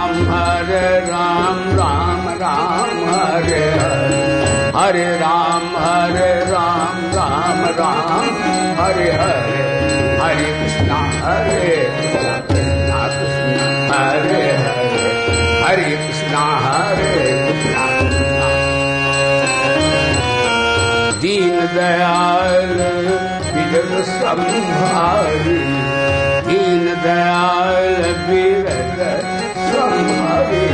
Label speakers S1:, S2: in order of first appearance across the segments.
S1: राम राम राम हरे हरे, हरे राम राम राम हरे हरे, हरे कृष्णा कृष्णा कृष्णा हरे हरे, हरे कृष्णा कृष्णा। दीन दयाल विरल संभारी, दीन दयाल विरल संभारी,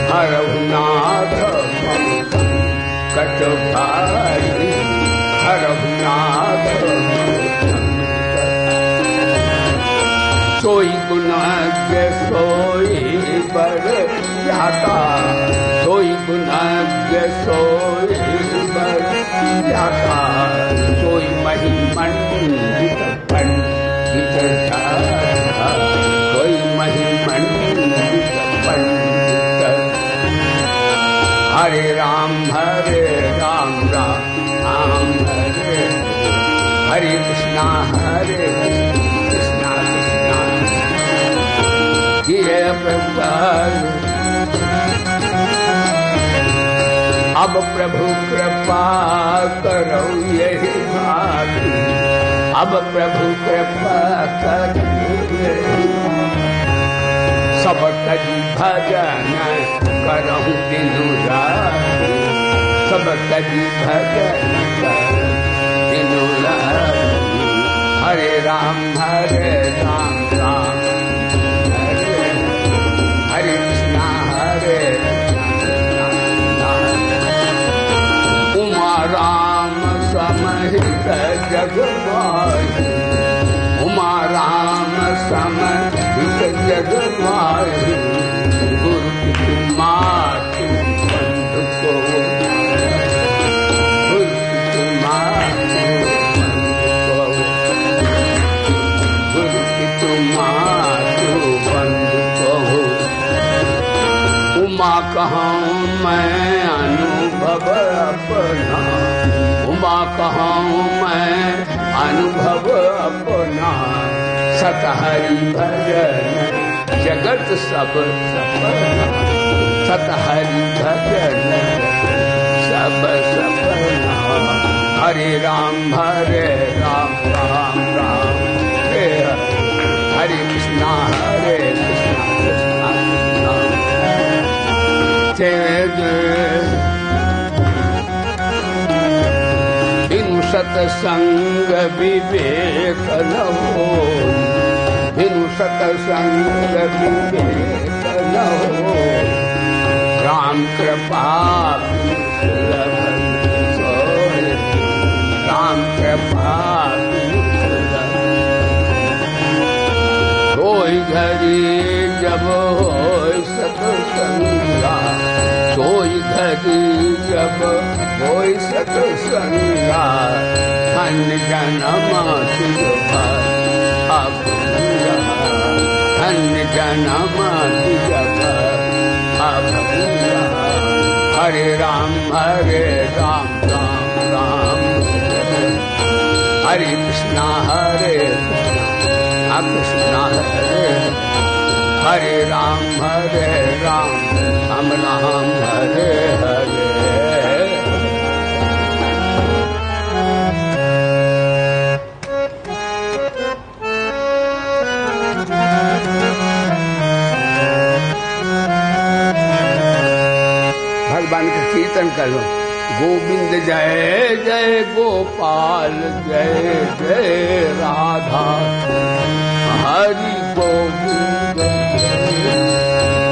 S1: हरहुनाथ कट भारी, हरहुनाथ। सोई गुणज्ञ सोई बर जाता, सोई गुणज्ञ सोई बर जाता, सोई महिमंडित पंडित जाता, सोई महिमंडित पंडित। हरे राम राम राम हरे, हरे कृष्णा कृष्णा कृष्णा। ये अब प्रभु कृपा करो यही भाती, अब प्रभु कृपा करो यही। सब तजी भजन करहु दिनु राति, सब तजी भजन करहु दिनु राति। हरे राम राम हरे हरे कृष्णा उमा राम समहित जग माही, उमा राम समहित जग माही। गुरु की मातु बंधु को, गुरु की मातु बंधु को, गुरु की मातु बंधु को। उमा कहूँ मैं अनुभव अपना, उमा कहूँ मैं अनुभव अपना। सतहरि भजन जगत सब सपना, सतहरि भजन सब सपना। हरे राम राम राम हरे हरे कृष्णा कृष्णा कृष्णा। बिनु सतसंग विवेक न होई, बिनु सतसंग विवेक न होई। राम कृपा सुलभ सोई, राम कृपा सुलभ। कोई घड़ी जब होई सतसंगा, कोई घड़ी जब होई सतसंगा। धन्य जन्म तुझ पर अभूया, धन्य जन्म तुझ पर अभूया। हरे राम राम राम हरे कृष्णा कृष्णा हरे राम राम राम हरे हरे। भगवान का कीर्तन करो। गोविंद जय जय गोपाल जय जय राधा, हरि गोविंद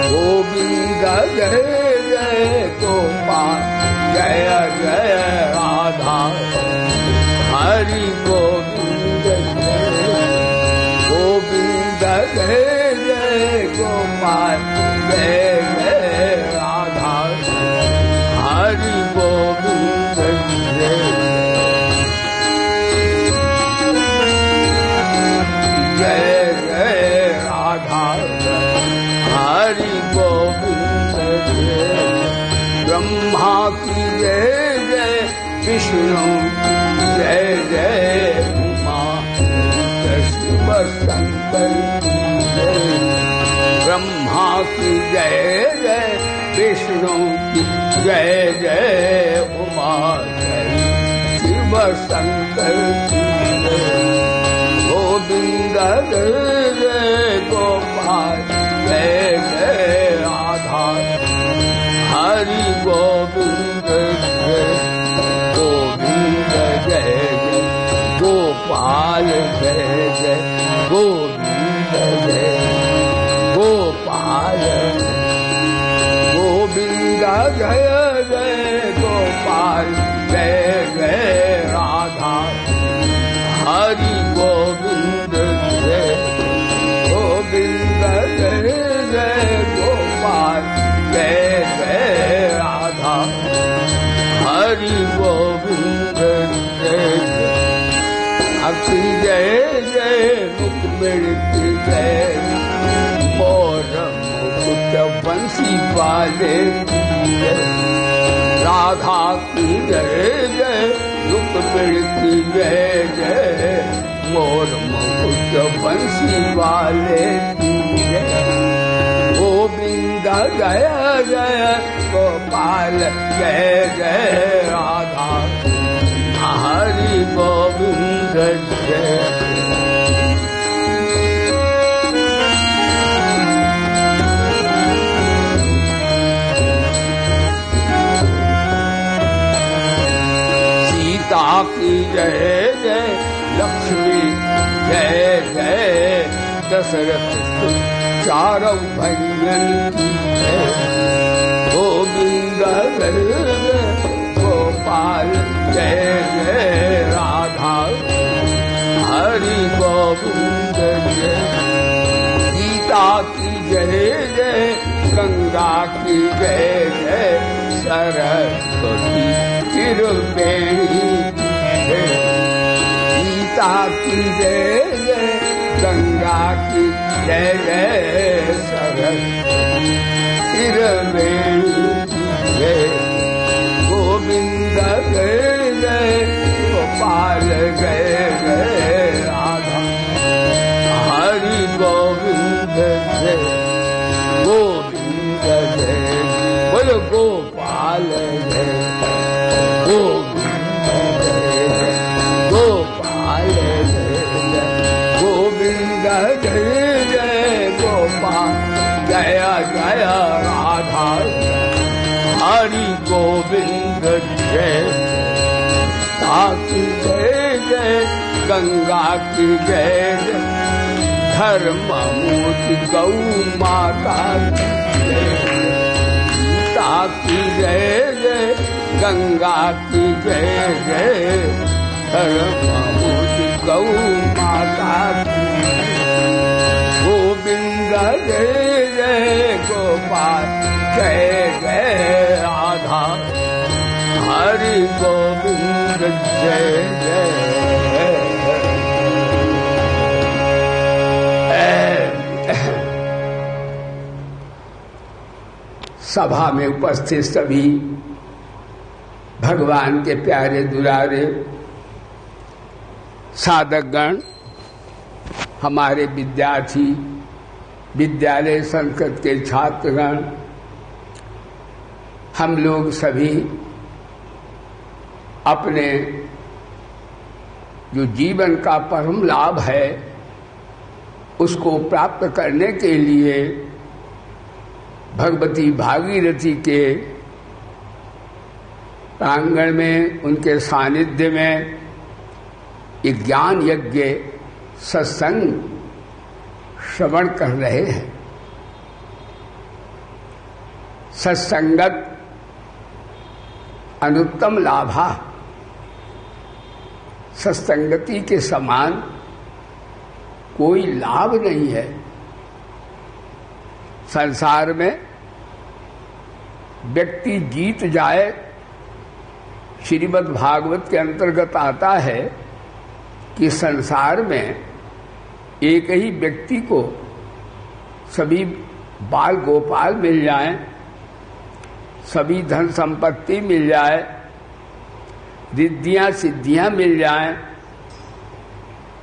S1: गोविंद जय जय गोपाल जय जय राधा, हरि गोविंद गोविंद जय जय गोपाल जय जय राधा, हरि गोविंद जय जय राधा, हरि गोविंद जय। ब्रह्मा की जय जय विष्णु जय जय उमा, शिव शंकर जय। ब्रह्मा ब्रह्मा की जय जय, विष्णु की जय जय, उमा जय शिव शंकर की जय, गोविंद जय जय, गोपाल जय जय, राधा हरि गोविंद जय, गोविंद जय जय, गोपाल जय जय, गोविंद जय गोपाल, गोविंद जय जय, गोपाल जय जय, राधा हरि गोविंद जय, गोविंद जय जय, गोपाल जय जय, राधा हरि गोविंद जय जय, अक्षी जय जय, मुखबिर की जय, मोर मुकुट बंसी वाले की जय, राधा की जय जय, रुक्मिणी की जय जय, मोर मुकुट बंसी वाले की जय, गोविंद जय जय, गोपाल जय जय, राधा हरि गोविंद जय। सीता की जय जय, लक्ष्मी जय जय, दशरथ चारों भैयन की जय, गोविंद जय जय, गोपाल जय जय, राधा हरि गोविंद जय, सीता की जय जय, गंगा की जय जय, सरस्वती तिरुवेणी जय, सीता की जय जय, गंगा की जय जय, सरस्वती तिरुवेणी जय, गोविंद जय जय, गोपाल जय जय, राधा हरि गोविंद जय, गोविंद जय, बोलो गोपाल जय, गोविंद जय, गोपाल जय, गोविंद जय जय, गोपाल जय जय, राधा हरि गोविंद जय, ताकि जय जय, गंगा की जय जय, धर्ममूर्ति गौ माता की जय, सीता की जय जय, गंगा की जय जय, धर्ममूर्ति गौ माता की जय, गोविंद जय जय, गोपाल जय जय, राधा हरि गोविंद जय जय। सभा में उपस्थित सभी भगवान के प्यारे दुलारे साधकगण, हमारे विद्यार्थी, विद्यालय संस्कृत के छात्रगण, हम लोग सभी अपने जो जीवन का परम लाभ है उसको प्राप्त करने के लिए भगवती भागीरथी के प्रांगण में, उनके सानिध्य में एक ज्ञान यज्ञ सत्संग श्रवण कर रहे हैं। सत्संगत अनुत्तम लाभा, सत्संगति के समान कोई लाभ नहीं है। संसार में व्यक्ति जीत जाए, श्रीमद् भागवत के अंतर्गत आता है कि संसार में एक ही व्यक्ति को सभी बाल गोपाल मिल जाएं, सभी धन संपत्ति मिल जाए, रिद्धियां सिद्धियां मिल जाएं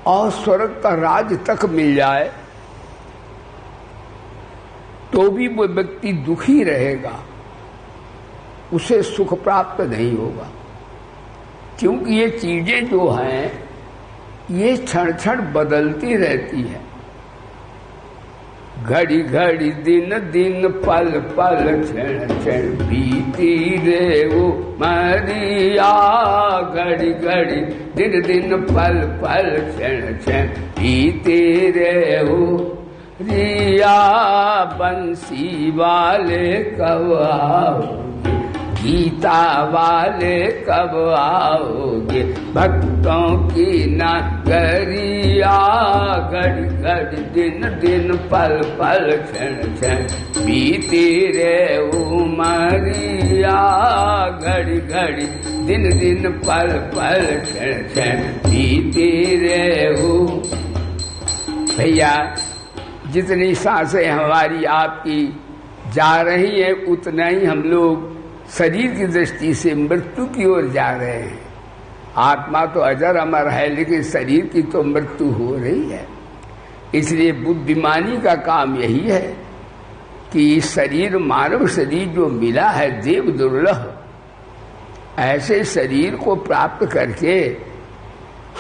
S1: और स्वर्ग का राज तक मिल जाए, तो भी वो व्यक्ति दुखी रहेगा, उसे सुख प्राप्त नहीं होगा। क्योंकि ये चीजें जो हैं ये क्षण क्षण बदलती रहती है। घड़ी घड़ी दिन दिन पल पल क्षण क्षण बीती रे वो मरिया। घड़ी घड़ी दिन दिन पल पल क्षण क्षण बीती रे वो रिया। बंसी वाले कब आओगे, गीता वाले कब आओगे, भक्तों की नगरिया। घड़ी घड़ी दिन दिन पल पल क्षण क्षण बीती रे उमरिया। घड़ी घड़ी दिन दिन पल पल क्षण क्षण बीती रे उ। भैया जितनी सांसें हमारी आपकी जा रही है उतना ही हम लोग शरीर की दृष्टि से मृत्यु की ओर जा रहे हैं। आत्मा तो अजर अमर है, लेकिन शरीर की तो मृत्यु हो रही है। इसलिए बुद्धिमानी का काम यही है कि शरीर, मानव शरीर जो मिला है देव दुर्लभ, ऐसे शरीर को प्राप्त करके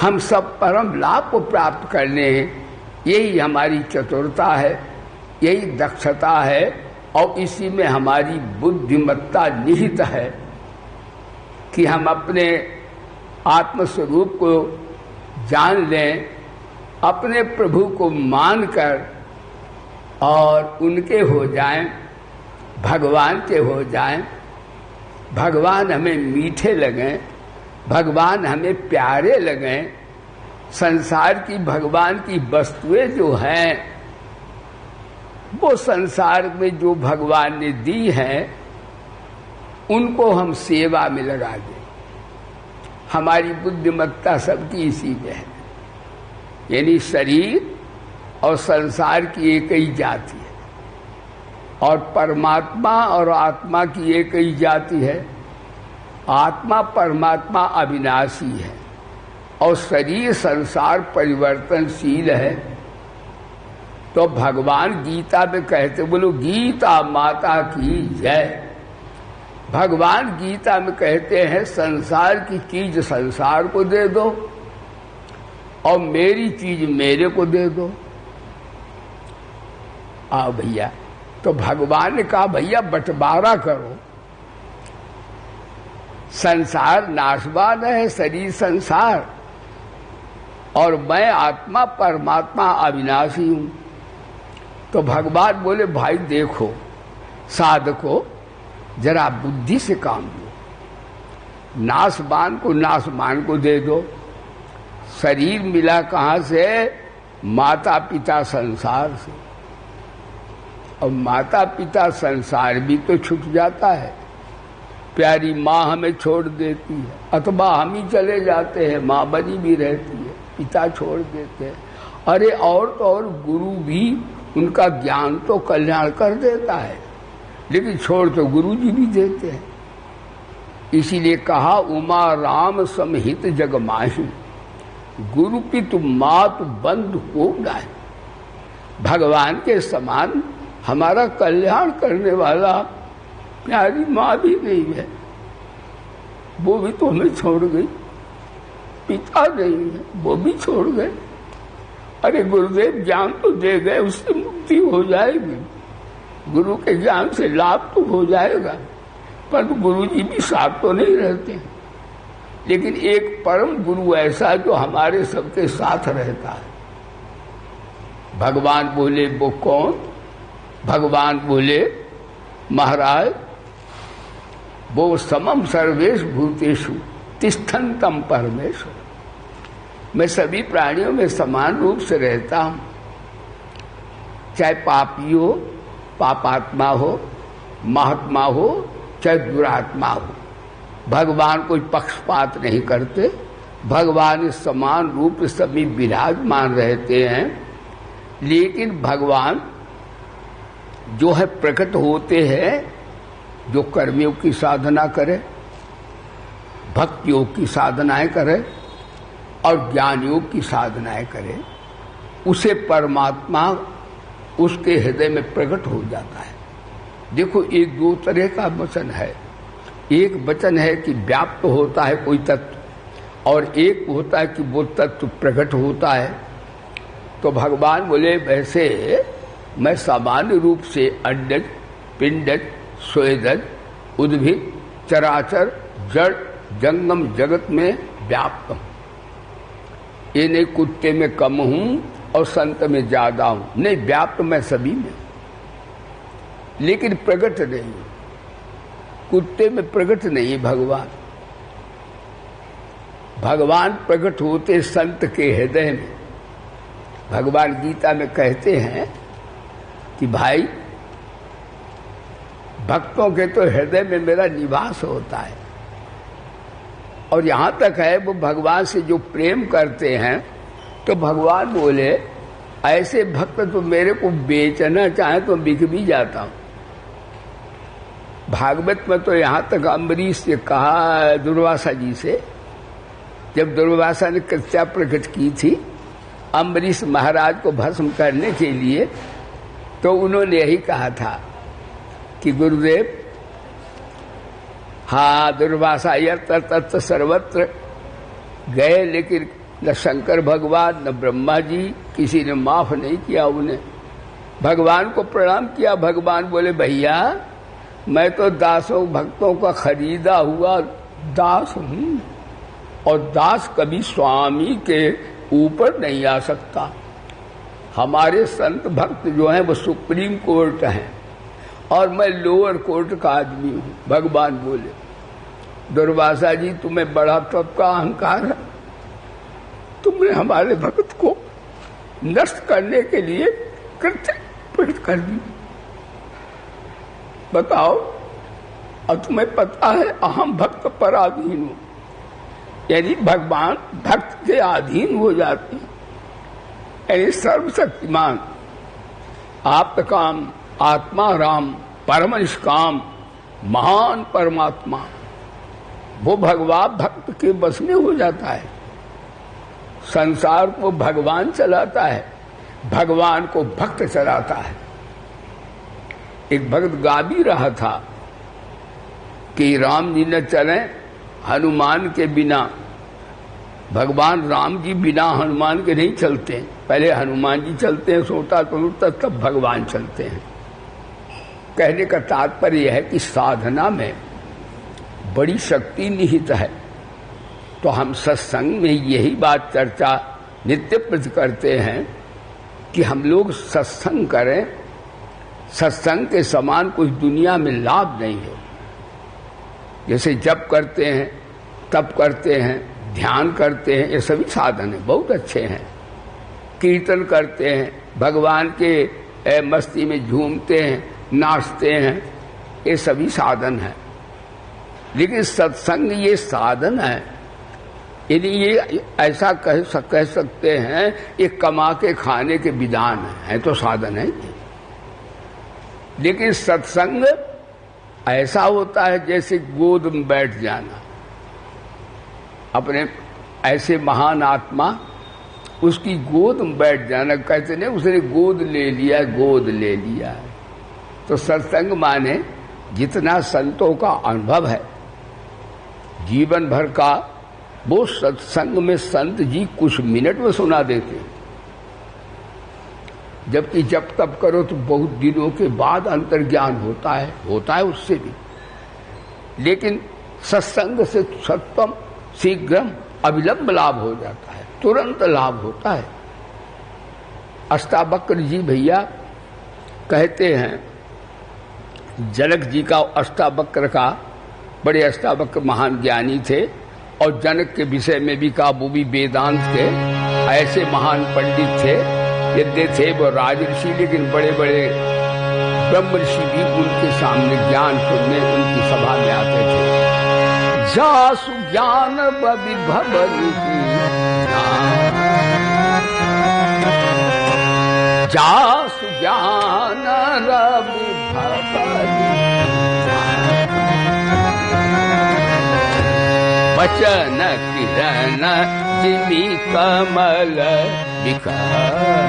S1: हम सब परम लाभ को प्राप्त करने, यही हमारी चतुरता है, यही दक्षता है और इसी में हमारी बुद्धिमत्ता निहित है कि हम अपने आत्मस्वरूप को जान लें, अपने प्रभु को मानकर और उनके हो जाएं, भगवान के हो जाएं। भगवान हमें मीठे लगें, भगवान हमें प्यारे लगें। संसार की भगवान की वस्तुएं जो हैं, वो संसार में जो भगवान ने दी हैं उनको हम सेवा में लगा दें। हमारी बुद्धिमत्ता सबकी इसी में है। यानी शरीर और संसार की एक ही जाति है और परमात्मा और आत्मा की एक ही जाति है। आत्मा परमात्मा अविनाशी है और शरीर संसार परिवर्तनशील है। तो भगवान गीता में कहते, बोलो गीता माता की जय। भगवान गीता में कहते हैं संसार की चीज संसार को दे दो और मेरी चीज मेरे को दे दो। आओ भैया, तो भगवान ने कहा भैया बंटवारा करो। संसार नाशवान है, शरीर संसार, और मैं आत्मा परमात्मा अविनाशी हूं। तो भगवान बोले भाई देखो साधको, जरा बुद्धि से काम लो। नाशवान को नाशवान को दे दो। शरीर मिला कहां से? माता पिता संसार से। और माता पिता संसार भी तो छूट जाता है। प्यारी माँ हमें छोड़ देती है अथवा हम ही चले जाते हैं, माँ बनी भी रहती है, पिता छोड़ देते हैं। अरे और तो और गुरु भी, उनका ज्ञान तो कल्याण कर देता है, लेकिन छोड़ तो गुरु जी भी देते हैं। इसीलिए कहा उमा राम समहित जग माही, गुरु पितु मातु बंधु को गाय। भगवान के समान हमारा कल्याण करने वाला प्यारी माँ भी नहीं है, वो भी तो हमें छोड़ गई। पिता नहीं है, वो भी छोड़ गए। अरे गुरुदेव ज्ञान तो दे गए, उससे मुक्ति हो जाएगी, गुरु के ज्ञान से लाभ तो हो जाएगा, पर गुरु जी भी साथ तो नहीं रहते। लेकिन एक परम गुरु ऐसा जो हमारे सबके साथ रहता है। भगवान बोले वो कौन? भगवान बोले महाराज वो समम सर्वेश भूतेषु तिष्ठन्तम परमेश्वर। मैं सभी प्राणियों में समान रूप से रहता हूं, चाहे पापी हो, पापात्मा हो, महात्मा हो, चाहे दुरात्मा हो। भगवान कोई पक्षपात नहीं करते। भगवान समान रूप सभी विराजमान रहते हैं। लेकिन भगवान जो है प्रकट होते हैं, जो कर्मयोग की साधना करे, भक्ति योग की साधनाएं करे और ज्ञान योग की साधनाएं करे, उसे परमात्मा उसके हृदय में प्रकट हो जाता है। देखो, एक दो तरह का वचन है। एक वचन है कि व्याप्त होता है कोई तत्व, और एक होता है कि वो तत्व प्रकट होता है। तो भगवान बोले, वैसे मैं सामान्य रूप से अंडज, पिंडज, स्वेदज, उद्भिद, चराचर, जड़, जंगम जगत में व्याप्त हूं। ये नहीं कुत्ते में कम हूं और संत में ज्यादा हूं, नहीं, व्याप्त मैं सभी में, लेकिन प्रकट नहीं। कुत्ते में प्रकट नहीं भगवान। भगवान प्रकट होते संत के हृदय में। भगवान गीता में कहते हैं कि भाई, भक्तों के तो हृदय में मेरा निवास होता है। और यहां तक है, वो भगवान से जो प्रेम करते हैं, तो भगवान बोले, ऐसे भक्त तो मेरे को बेचना चाहे तो बिक भी जाता हूं। भागवत में तो यहां तक अम्बरीश से कहा दुर्वासा जी से, जब दुर्वासा ने कृत्या प्रकट की थी अम्बरीश महाराज को भस्म करने के लिए, तो उन्होंने यही कहा था कि गुरुदेव, हाँ, दुर्वासा यत्र तत्र सर्वत्र गए, लेकिन न शंकर भगवान न ब्रह्मा जी किसी ने माफ नहीं किया उन्हें। भगवान को प्रणाम किया। भगवान बोले, भैया, मैं तो दासों भक्तों का खरीदा हुआ दास हूं, और दास कभी स्वामी के ऊपर नहीं आ सकता। हमारे संत भक्त जो हैं वो सुप्रीम कोर्ट हैं, और मैं लोअर कोर्ट का आदमी हूं। भगवान बोले, दुर्वासा जी, तुम्हें बड़ा तब का अहंकार है, तुमने हमारे भक्त को नष्ट करने के लिए कृत्य प्रकट कर दी। बताओ, और तुम्हें पता है अहम भक्त पराधीन हूं, यानी भगवान भक्त के अधीन हो जाते हैं। यानी सर्वशक्तिमान, आप्तकाम, आत्मा राम, परम निष्काम, महान परमात्मा, वो भगवान भक्त के बस में हो जाता है। संसार को भगवान चलाता है, भगवान को भक्त चलाता है। एक भक्त गा भी रहा था कि राम जी न चले हनुमान के बिना। भगवान राम जी बिना हनुमान के नहीं चलते, पहले हनुमान जी चलते हैं सोता तनुता, तब भगवान चलते हैं। कहने का तात्पर्य है कि साधना में बड़ी शक्ति निहित है। तो हम सत्संग में यही बात चर्चा नित्य प्रति करते हैं कि हम लोग सत्संग करें। सत्संग के समान कुछ दुनिया में लाभ नहीं है। जैसे जप करते हैं, तप करते हैं, ध्यान करते हैं, ये सभी साधन हैं, बहुत अच्छे हैं। कीर्तन करते हैं, भगवान के मस्ती में झूमते हैं, नाचते हैं, ये सभी साधन हैं। लेकिन सत्संग ये साधन है, यदि ये ऐसा कह सकते हैं, ये कमा के खाने के विधान है तो साधन है। लेकिन सत्संग ऐसा होता है जैसे गोद में बैठ जाना। अपने ऐसे महान आत्मा, उसकी गोद में बैठ जाना, कहते नहीं उसने गोद ले लिया, गोद ले लिया है। तो सत्संग माने जितना संतों का अनुभव है जीवन भर का, वो सत्संग में संत जी कुछ मिनट में सुना देते हैं। जबकि जब तब करो तो बहुत दिनों के बाद अंतर्ज्ञान होता है उससे भी। लेकिन सत्संग से सत्वम शीघ्रम अविलंब लाभ हो जाता है, तुरंत लाभ होता है। अष्टावक्र जी भैया कहते हैं, जनक जी का अष्टावक्र का, बड़े अष्टावक्र महान ज्ञानी थे, और जनक के विषय में भी कहा वो भी वेदांत के ऐसे महान पंडित थे। यद्य थे वो राज ऋषि, लेकिन बड़े बड़े ब्रह्म ऋषि भी उनके सामने ज्ञान सुनने उनकी सभा में आते थे। जासु ज्ञान विभव जासु ज्ञान विभव वचन किरण जिमि कमल विकार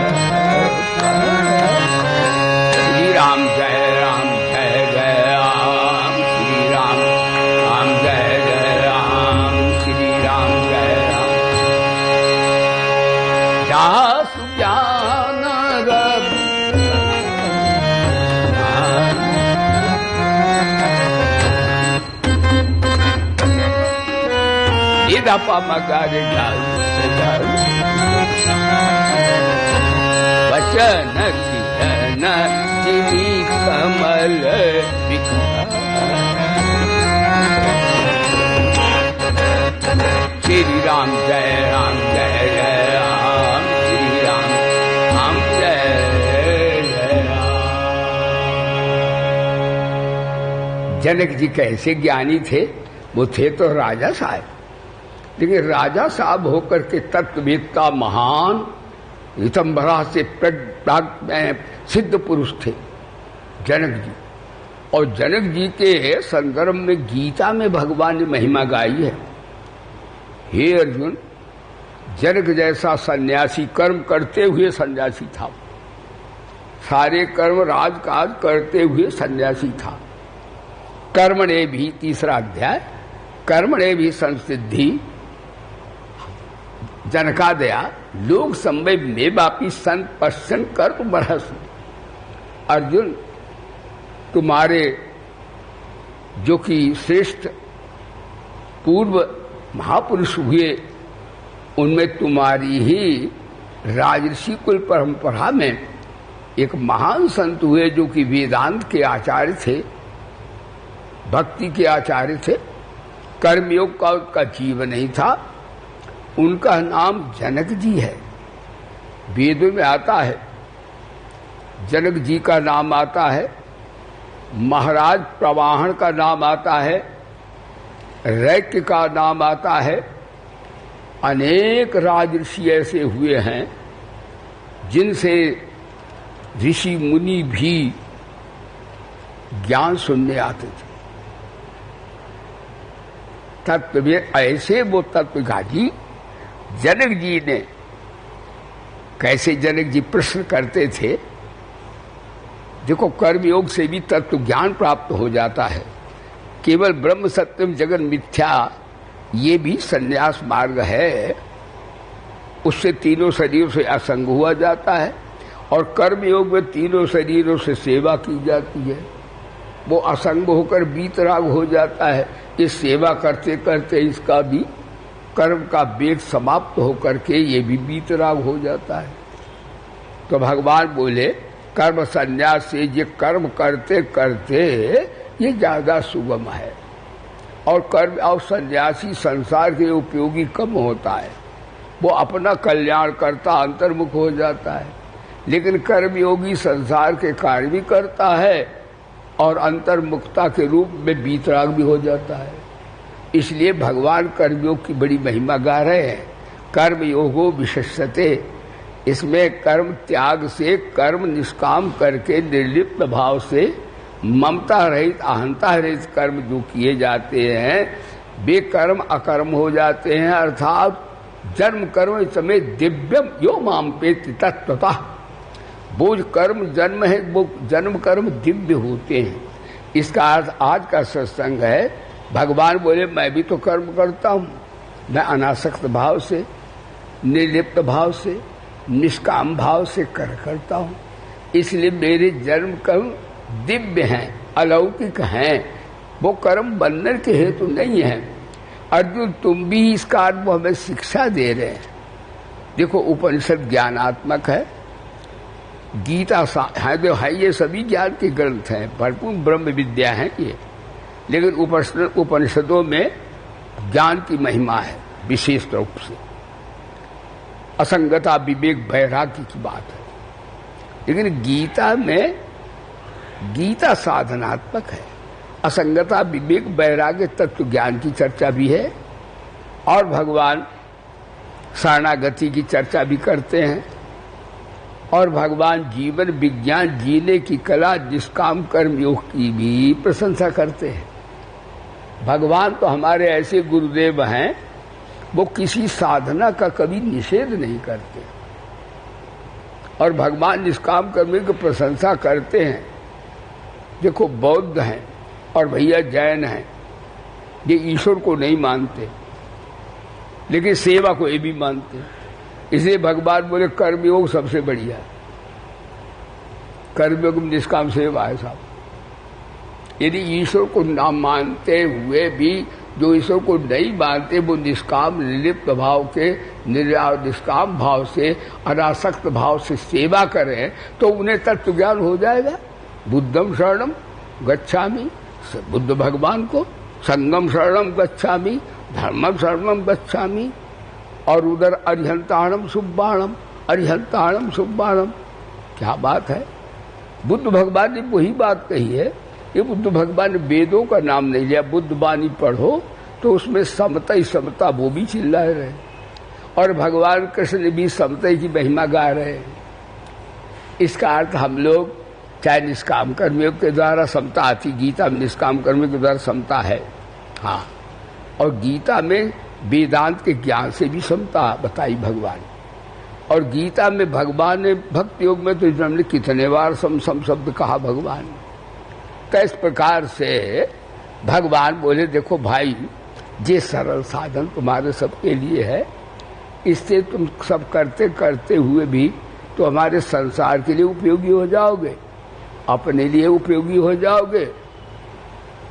S1: श्री राम जय राम जय जय राम श्री राम राम जय जय राम श्री राम जय राम जासु ज्ञान मगर वचन किरण जिनी कमल श्री राम जय राम जय जय राम श्री राम राम जय जय राम। जनक जी कैसे ज्ञानी थे? वो थे तो राजा साहब, लेकिन राजा साहब होकर के तत्ववेत्ता महान ऋतंभरा से सिद्ध पुरुष थे जनक जी। और जनक जी के संदर्भ में गीता में भगवान ने महिमा गाई है। हे अर्जुन, जनक जैसा सन्यासी, कर्म करते हुए सन्यासी था, सारे कर्म राजकाज करते हुए सन्यासी था। कर्मणे भी, तीसरा अध्याय, कर्मणे भी संसिद्धि जनकादया लोक संवय में वापी संत पश्चन कर्म बरस। अर्जुन, तुम्हारे जो कि श्रेष्ठ पूर्व महापुरुष हुए, उनमें तुम्हारी ही राजर्षि कुल परंपरा में एक महान संत हुए जो कि वेदांत के आचार्य थे, भक्ति के आचार्य थे, कर्मयोग का उनका जीवन नहीं था। उनका नाम जनक जी है। वेदों में आता है, जनक जी का नाम आता है, महाराज प्रवाहन का नाम आता है, रैक्य का नाम आता है। अनेक राजऋषि ऐसे हुए हैं जिनसे ऋषि मुनि भी ज्ञान सुनने आते थे। तत्व ऐसे वो तत्वघाटी जनक जी ने, कैसे जनक जी प्रश्न करते थे, देखो कर्मयोग से भी तत्व ज्ञान प्राप्त हो जाता है। केवल ब्रह्म सत्यम जगन मिथ्या ये भी संन्यास मार्ग है। उससे तीनों शरीरों से असंग हुआ जाता है और कर्मयोग में तीनों शरीरों से सेवा की जाती है। वो असंग होकर बीतराग हो जाता है। इस सेवा करते करते इसका भी कर्म का वेग समाप्त होकर के ये भी बीतराग हो जाता है। तो भगवान बोले कर्म संन्यास से ये कर्म करते करते ये ज्यादा सुगम है। और कर्म और सन्यासी संसार के उपयोगी कम होता है, वो अपना कल्याण करता अंतर्मुख हो जाता है। लेकिन कर्मयोगी संसार के कार्य भी करता है और अंतर्मुखता के रूप में बीतराग भी हो जाता है। इसलिए भगवान कर्मयोग की बड़ी महिमा गा रहे हैं। कर्मयोगो विशेषते, इसमें कर्म त्याग से, कर्म निष्काम करके निर्लिप्त भाव से, ममता रहित अहंता रहित कर्म जो किए जाते हैं वे कर्म अकर्म हो जाते हैं। अर्थात जन्म कर्म समय दिव्यम यो माम पेति तत्वतः, वो कर्म जन्म है वो जन्म कर्म दिव्य होते हैं। इसका अर्थ आज का सत्संग है। भगवान बोले मैं भी तो कर्म करता हूँ, मैं अनासक्त भाव से, निर्लिप्त भाव से, निष्काम भाव से करता हूँ। इसलिए मेरे जन्म कर्म दिव्य हैं, अलौकिक हैं, वो कर्म बनने के हेतु नहीं है। अर्जुन तुम भी इस कार्य को हमें शिक्षा दे रहे हैं। देखो उपनिषद ज्ञानात्मक है, गीता है, ये सभी ज्ञान के ग्रंथ हैं, भरपूर ब्रह्म विद्या है ये। लेकिन उपनिषदों में ज्ञान की महिमा है विशेष रूप से। असंगता विवेक वैराग्य की बात है। लेकिन गीता में, गीता साधनात्मक है। असंगता विवेक वैराग्य तत्व ज्ञान की चर्चा भी है और भगवान शरणागति की चर्चा भी करते हैं। और भगवान जीवन विज्ञान जीने की कला निष्काम कर्म योग की भी प्रशंसा करते हैं। भगवान तो हमारे ऐसे गुरुदेव हैं, वो किसी साधना का कभी निषेध नहीं करते। और भगवान निष्काम कर्म की प्रशंसा करते हैं। देखो बौद्ध हैं और भैया जैन हैं, ये ईश्वर को नहीं मानते लेकिन सेवा को ये भी मानते हैं। इसलिए भगवान बोले कर्मयोग सबसे बढ़िया है, कर्मयोग में निष्काम सेवा है साहब। यदि ईश्वर को ना मानते हुए भी जो ईश्वर को नहीं मानते वो निष्काम निर्लिप्त भाव के निष्काम भाव से अनासक्त भाव से सेवा करें तो उन्हें तत्व ज्ञान हो जाएगा। बुद्धम शरणम गच्छामि, बुद्ध भगवान को, संगम शरणम गच्छामि, धर्मम शरणम गच्छामि, और उधर अरिहंताणम सुब्बाणम, अरिहंताणम सुब्बाणम। क्या बात है, बुद्ध भगवान ने वही बात कही है। ये बुद्ध भगवान ने वेदों का नाम नहीं लिया, बुद्ध बानी पढ़ो तो उसमें समता ही समता वो भी चिल्ला रहे, और भगवान कृष्ण ने भी समता की महिमा गा रहे हैं। इसका अर्थ हम लोग चाहे निष्काम कर्मयोग के द्वारा समता आती, गीता में निष्काम कर्मयोग के द्वारा समता है, हाँ, और गीता में वेदांत के ज्ञान से भी समता बताई भगवान। और गीता में भगवान ने भक्ति योग में तो हमने कितने बार सम शब्द कहा भगवान। तो इस प्रकार से भगवान बोले देखो भाई, ये सरल साधन तुम्हारे सबके लिए है, इससे तुम सब करते करते हुए भी तो हमारे संसार के लिए उपयोगी हो जाओगे, अपने लिए उपयोगी हो जाओगे,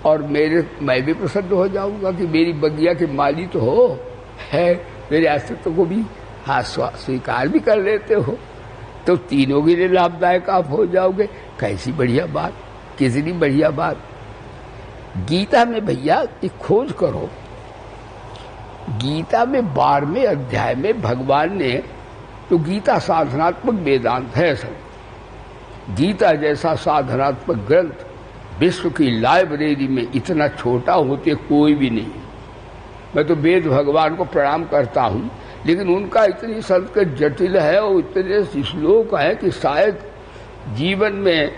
S1: और मैं भी प्रसन्न हो जाऊंगा कि मेरी बगिया के माली तो हो है, मेरे अस्तित्व को भी हाँ स्वीकार भी कर लेते हो, तो तीनों के लिए लाभदायक आप हो जाओगे। कैसी बढ़िया बात, कितनी बढ़िया बात। गीता में भैया एक खोज करो, गीता में 12वें अध्याय में भगवान ने, तो गीता साधनात्मक वेदांत है सब, गीता जैसा साधनात्मक ग्रंथ विश्व की लाइब्रेरी में इतना छोटा होते कोई भी नहीं। मैं तो वेद भगवान को प्रणाम करता हूं, लेकिन उनका इतनी संस्कृत जटिल है और इतने श्लोक है कि शायद जीवन में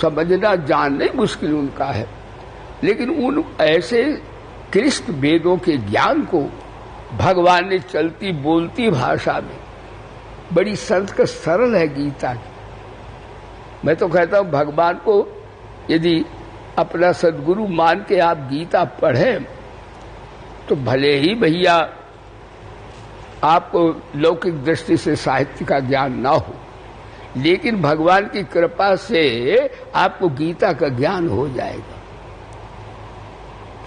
S1: समझना जानना ही मुश्किल उनका है। लेकिन उन ऐसे कृष्ण वेदों के ज्ञान को भगवान ने चलती बोलती भाषा में, बड़ी संस्कृत सरल है गीता की। मैं तो कहता हूं भगवान को यदि अपना सद्गुरु मान के आप गीता पढ़ें तो भले ही भैया आपको लौकिक दृष्टि से साहित्य का ज्ञान ना हो, लेकिन भगवान की कृपा से आपको गीता का ज्ञान हो जाएगा।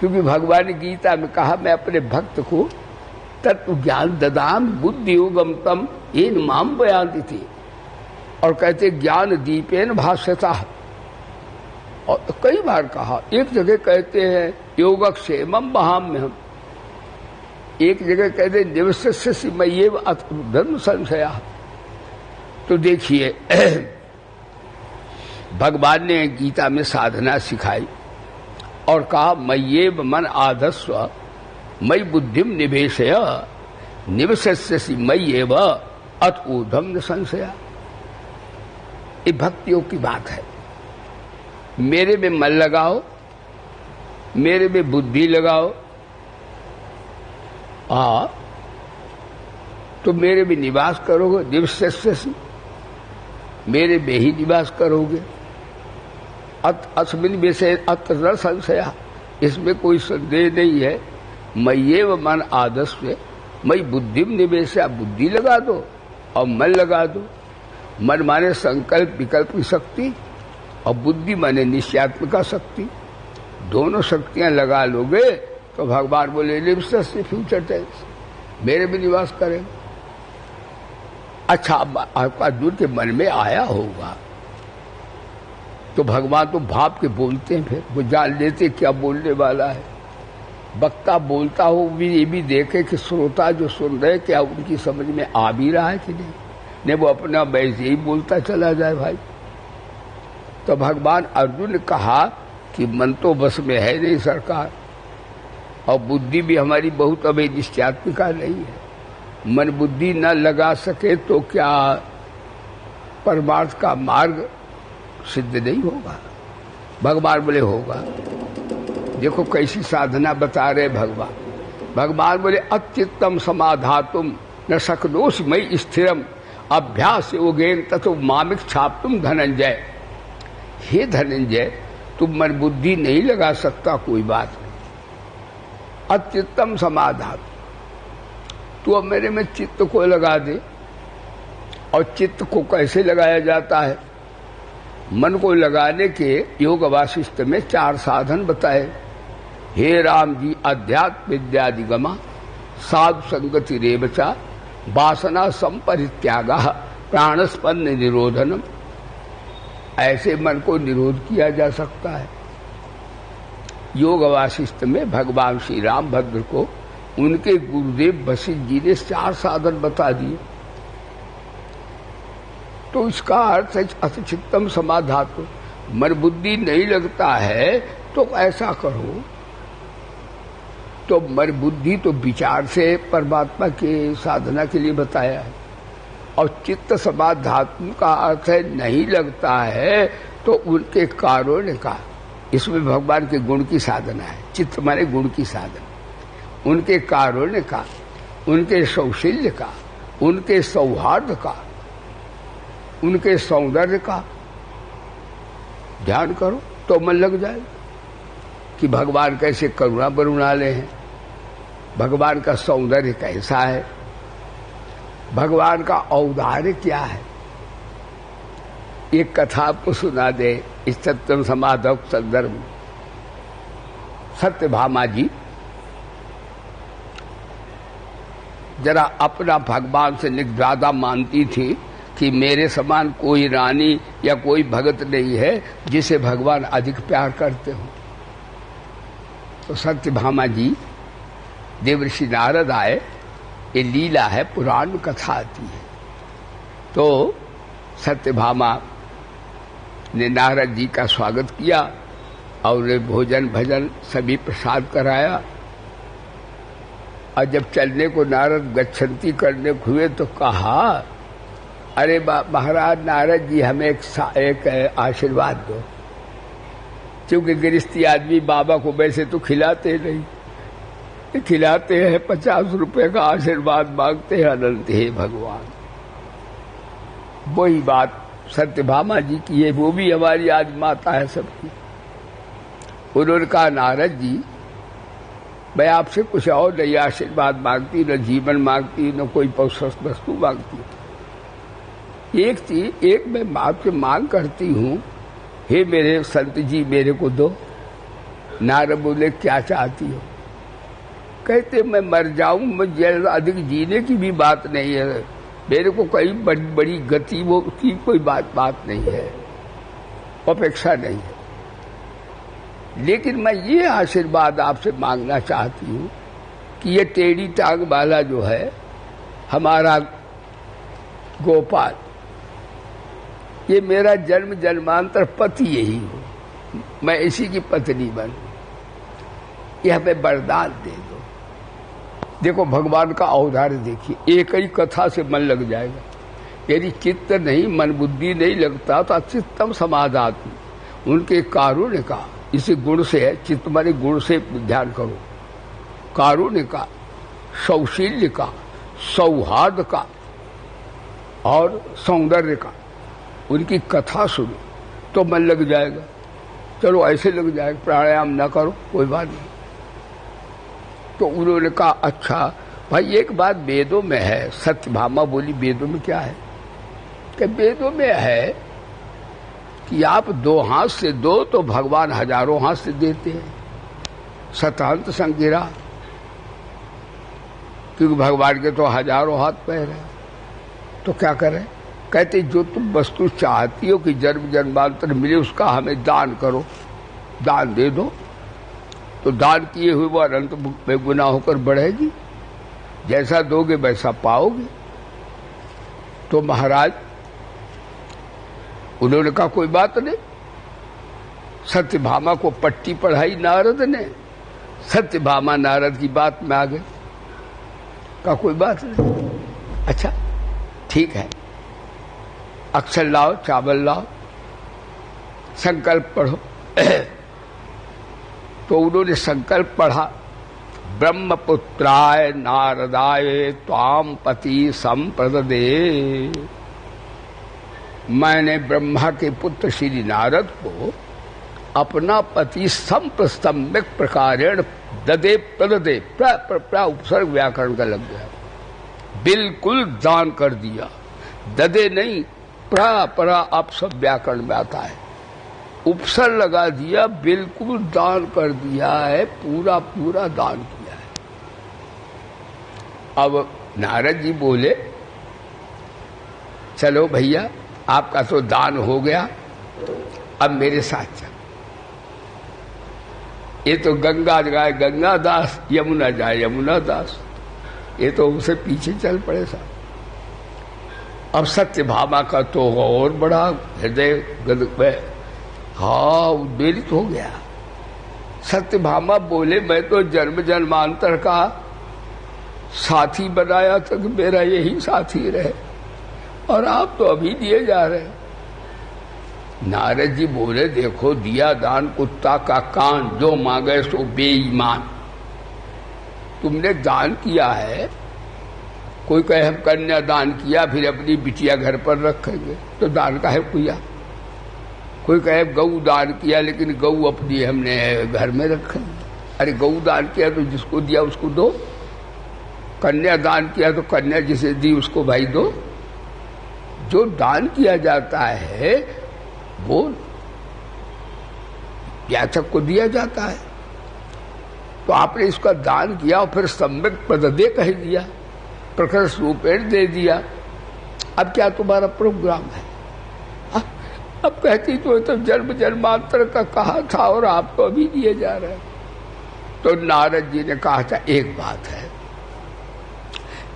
S1: क्योंकि भगवान ने गीता में कहा मैं अपने भक्त को तत्व ज्ञान ददाम बुद्धि योगम तम येन माम बयान्ति थी, और कहते ज्ञान दीपेन भास्यता, और कई बार कहा। एक जगह कहते हैं योगक्षेमम बहाम्यहम्, एक जगह कहते निवसस्य मय्येव धर्म संशया। तो देखिए भगवान ने गीता में साधना सिखाई और कहा मय्येव मन आधस्व मयि बुद्धिम निवेशय निवसस्य मय्येव अत ऊर्ध्वम न संशया। ये भक्तियों की बात है। मेरे में मन लगाओ, मेरे में बुद्धि लगाओ, तो मेरे में निवास करोगे, निवसस्य मेरे में ही निवास करोगे। अस्मिन् विषये अत्र न संशया, इसमें कोई संदेह नहीं है। मय्येव मन आदस्व मयि बुद्धिम निवेशया, बुद्धि लगा दो और मन लगा दो। मन माने संकल्प विकल्प की शक्ति, और बुद्धि माने निश्चयात्मिका शक्ति। दोनों शक्तियां लगा लोगे तो भगवान बोले निवसस्य फ्यूचर टेंस, मेरे में निवास करें। अच्छा, आपका अर्जुन के मन में आया होगा तो भगवान तो भाप के बोलते हैं, फिर वो जान लेते क्या बोलने वाला है। वक्ता बोलता हो भी ये भी देखे कि श्रोता जो सुन रहे क्या उनकी समझ में आ भी रहा है कि नहीं वो अपना वैसे ही बोलता चला जाए भाई। तो भगवान अर्जुन ने कहा कि मन तो बस में है नहीं सरकार, और बुद्धि भी हमारी बहुत अभी निश्चयात्मिका नहीं है। मन बुद्धि न लगा सके तो क्या परमार्थ का मार्ग सिद्ध नहीं होगा। भगवान बोले होगा। देखो कैसी साधना बता रहे भगवान। भगवान बोले अचित्तम समाधातुम न शक्नोषि मयि स्थिरम अभ्यास योगेन ततो मामिक छाप तुम धनंजय। हे धनंजय, तुम मन बुद्धि नहीं लगा सकता, कोई बात नहीं। अचित्तम समाधान, तू अब मेरे में चित्त को लगा दे। और चित्त को कैसे लगाया जाता है? मन को लगाने के योग वासिष्ठ में 4 साधन बताए। हे राम जी, अध्यात्म विद्यादिगमा, साधु संगति रेवचा, वासना संपरित्याग, प्राणस्पंद निरोधनम। ऐसे मन को निरोध किया जा सकता है। योग वासिष्ठ में भगवान श्री रामभद्र को उनके गुरुदेव वशिष्ठ जी ने 4 साधन बता दिए। तो इसका अर्थ है अचित्तम समाधातु, मन बुद्धि नहीं लगता है तो ऐसा करो। तो मन बुद्धि तो विचार से परमात्मा के साधना के लिए बताया है, और चित्त समाधात्म का अर्थ है नहीं लगता है तो उनके कारुण्य का, इसमें भगवान के गुण की साधना है। चित्त माने गुण की साधना, उनके कारुण्य का, उनके सौशील्य का, उनके सौहार्द का, उनके सौंदर्य का ध्यान करो तो मन लग जाए कि भगवान कैसे करुणा बरुणाले हैं, भगवान का सौंदर्य कैसा है, भगवान का औदार्य क्या है। एक कथा आपको सुना दे इस सत्यम समाधव संदर्भ में। सत्यभामा जी जरा अपना भगवान से ज्यादा मानती थी कि मेरे समान कोई रानी या कोई भगत नहीं है जिसे भगवान अधिक प्यार करते हो। तो सत्यभामा जी, देवर्षि नारद आए, ये लीला है, पुराण कथा आती है। तो सत्यभामा ने नारद जी का स्वागत किया और भोजन भजन सभी प्रसाद कराया। और जब चलने को नारद गच्छन्ति करने हुए तो कहा, अरे महाराज नारद जी, हमें एक आशीर्वाद दो। क्योंकि गृहस्थी आदमी बाबा को वैसे तो खिलाते नहीं, खिलाते हैं 50 रुपए का आशीर्वाद मांगते हैं अनंत हे भगवान। वही बात सत्यभामा जी की है, वो भी हमारी आज माता है सबकी। उन्होंने कहा, नारद जी मैं आपसे कुछ और नहीं आशीर्वाद मांगती, न जीवन मांगती, न कोई वस्तु मांगती। एक मैं आपसे मांग करती हूँ, हे मेरे संत जी मेरे को दो। नारद बोले, क्या चाहती हो? कहते, मैं मर जाऊं, मुझे अधिक जीने की भी बात नहीं है, मेरे को कई बड़ी गति वो की कोई बात नहीं है, अपेक्षा नहीं है। लेकिन मैं ये आशीर्वाद आपसे मांगना चाहती हूँ कि ये टेढ़ी टांग वाला जो है हमारा गोपाल, ये मेरा जन्म जन्मांतर पति यही हो, मैं इसी की पत्नी बनूं, ये हमें वरदान दे दो। देखो भगवान का औदार्य देखिए, एक ही कथा से मन लग जाएगा। यदि चित्त नहीं, मन बुद्धि नहीं लगता तो अचित्तम समाधात्म, उनके कारुण्य का, इसी गुण से है, चित्त माने गुण से ध्यान करो, कारुण्य का, सौशील्य का, सौहार्द का और सौंदर्य का, उनकी कथा सुनो तो मन लग जाएगा। चलो ऐसे लग जाएगा, प्राणायाम ना करो कोई बात नहीं। तो उन्होंने कहा, अच्छा भाई एक बात वेदों में है। सत्यभामा बोली, वेदों में क्या है? कि वेदों में है कि आप 2 हाथ से दो तो भगवान हजारों हाथ से देते हैं, शतांत संगिरा, क्योंकि भगवान के तो हजारों हाथ पैर है। तो क्या करें? कहते, जो तुम वस्तु चाहती हो कि जन्म जन्मांतर मिले, उसका हमें दान करो, दान दे दो। तो दान किए हुए वो अनंत में गुना होकर बढ़ेगी, जैसा दोगे वैसा पाओगे। तो महाराज उन्होंने कहा, कोई बात नहीं। सत्यभामा को पट्टी पढ़ाई नारद ने, सत्यभामा नारद की बात में आ गए। कहा, कोई बात नहीं, अच्छा ठीक है, अक्षर लाओ, चावल लाओ, संकल्प पढ़ो। तो उन्होंने संकल्प पढ़ा, ब्रह्मपुत्राय नारदाय त्वाम पति संप्रददे। मैंने ब्रह्मा के पुत्र श्री नारद को अपना पति सम्यक प्रकारेण ददे प्रददे उपसर्ग व्याकरण का लग गया, बिल्कुल दान कर दिया। ददे नहीं, परा आप सब व्याकरण में आता है, उपसर्ग लगा दिया, बिल्कुल दान कर दिया है, पूरा पूरा दान किया है। अब नारद जी बोले चलो भैया आपका तो दान हो गया, अब मेरे साथ चल। ये तो गंगा जाए गंगा दास, यमुना जाए यमुना दास, ये तो उसे पीछे चल पड़े साहब। अब सत्यभामा का तो और बड़ा हृदय उद्वेलित हो गया। सत्यभामा बोले मैं तो जन्म जन्मांतर का साथी बनाया था कि मेरा यही साथी रहे, और आप तो अभी दिए जा रहे हैं। नारद जी बोले देखो दिया दान कुत्ता का कान, जो मांगे सो बेईमान। तुमने दान किया है, कोई कहे हम कन्या दान किया फिर अपनी बिटिया घर पर रखेंगे तो दान का है किया। कोई कहे गऊ दान किया लेकिन गऊ अपनी हमने घर में रखेंगे। अरे गऊ दान किया तो जिसको दिया उसको दो, कन्या दान किया तो कन्या जिसे दी उसको भाई दो। जो दान किया जाता है वो याचक को दिया जाता है। तो आपने इसका दान किया और फिर सम्यक प्रददे कह दिया, प्रखर रूपेण दे दिया। अब क्या तुम्हारा प्रोग्राम है? अब कहती तो जन्म जन्मांतर का कहा था और आप तो अभी दिए जा रहे हैं। तो नारद जी ने कहा था एक बात है,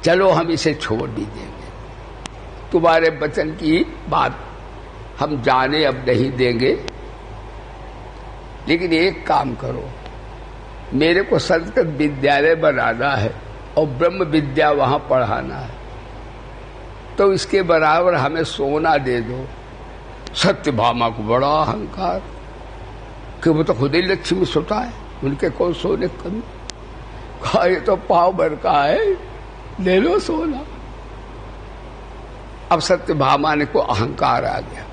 S1: चलो हम इसे छोड़ भी देंगे, तुम्हारे वचन की बात हम जाने अब नहीं देंगे, लेकिन एक काम करो, मेरे को संस्कृत विद्यालय बनाना है और ब्रह्म विद्या वहां पढ़ाना है, तो इसके बराबर हमें सोना दे दो। सत्यभामा को बड़ा अहंकार कि वो तो खुद ही लक्ष्मी सुता है, उनके कौन सोने कमी। कहा ये तो पाव भर का है, ले लो सोना। अब सत्यभामा ने को अहंकार आ गया,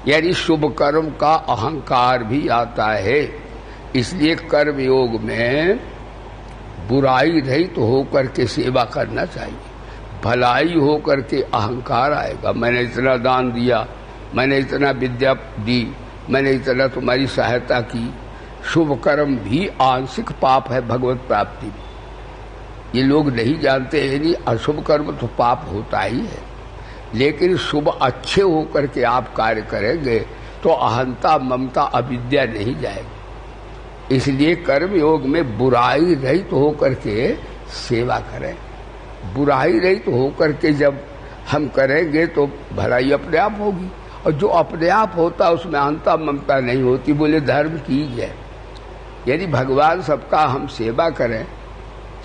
S1: यानी शुभ कर्म का अहंकार भी आता है। इसलिए कर्म योग में बुराई रहित तो होकर के सेवा करना चाहिए, भलाई होकर के अहंकार आएगा। मैंने इतना दान दिया, मैंने इतना विद्या दी, मैंने इतना तुम्हारी सहायता की। शुभ कर्म भी आंशिक पाप है भगवत प्राप्ति में, ये लोग नहीं जानते हैं। नहीं, अशुभ कर्म तो पाप होता ही है, लेकिन शुभ अच्छे होकर के आप कार्य करेंगे तो अहंता ममता अविद्या नहीं जाएगी। इसलिए कर्म योग में बुराई रहित तो होकर के सेवा करें। बुराई रहित तो होकर के जब हम करेंगे तो भलाई अपने आप होगी, और जो अपने आप होता उसमें अहंता ममता नहीं होती। बोले धर्म कीजिए, यदि भगवान सबका हम सेवा करें,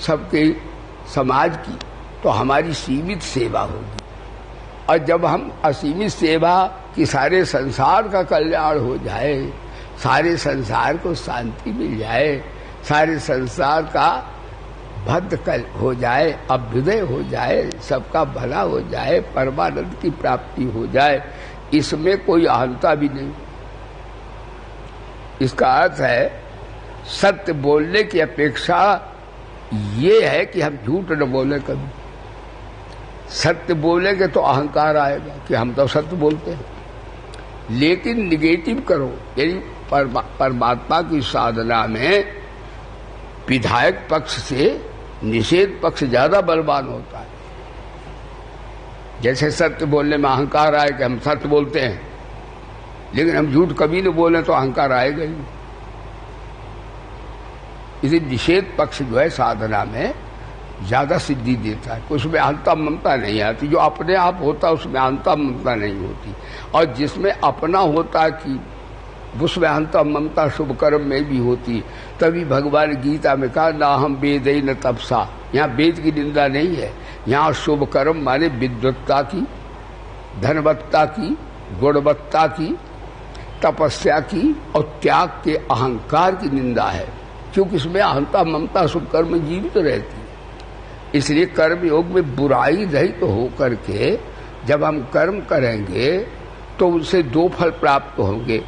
S1: सबके समाज की, तो हमारी सीमित सेवा होगी। और जब हम असीमित सेवा कि सारे संसार का कल्याण हो जाए, सारे संसार को शांति मिल जाए, सारे संसार का भद्र हो जाए, अभ्युदय हो जाए, सबका भला हो जाए, परमानंद की प्राप्ति हो जाए, इसमें कोई अहंता भी नहीं। इसका अर्थ है सत्य बोलने की अपेक्षा ये है कि हम झूठ न बोले कभी। सत्य बोलेंगे तो अहंकार आएगा कि हम तो सत्य बोलते हैं, लेकिन निगेटिव करो। यानी परमात्मा की साधना में विधायक पक्ष से निषेध पक्ष ज्यादा बलवान होता है। जैसे सत्य बोलने में अहंकार आए कि हम सत्य बोलते हैं, लेकिन हम झूठ कभी न बोले तो अहंकार आएगा ही। इसे निषेध पक्ष जो है साधना में ज्यादा सिद्धि देता है, उसमें अहंता ममता नहीं आती। जो अपने आप होता है उसमें अहंता ममता नहीं होती, और जिसमें अपना होता कि उसमें अहंता ममता शुभ कर्म में भी होती। तभी भगवान गीता में कहा ना हम वेद न तपसा। यहाँ वेद की निंदा नहीं है, यहाँ शुभ कर्म माने विद्वत्ता की, धनवत्ता की, गुणवत्ता की, तपस्या की और त्याग के अहंकार की निंदा है, क्योंकि इसमें अहंता ममता शुभ कर्म जीवित रहती है। इसलिए कर्म योग में बुराई रहित तो होकर के जब हम कर्म करेंगे तो उनसे दो फल प्राप्त होंगे।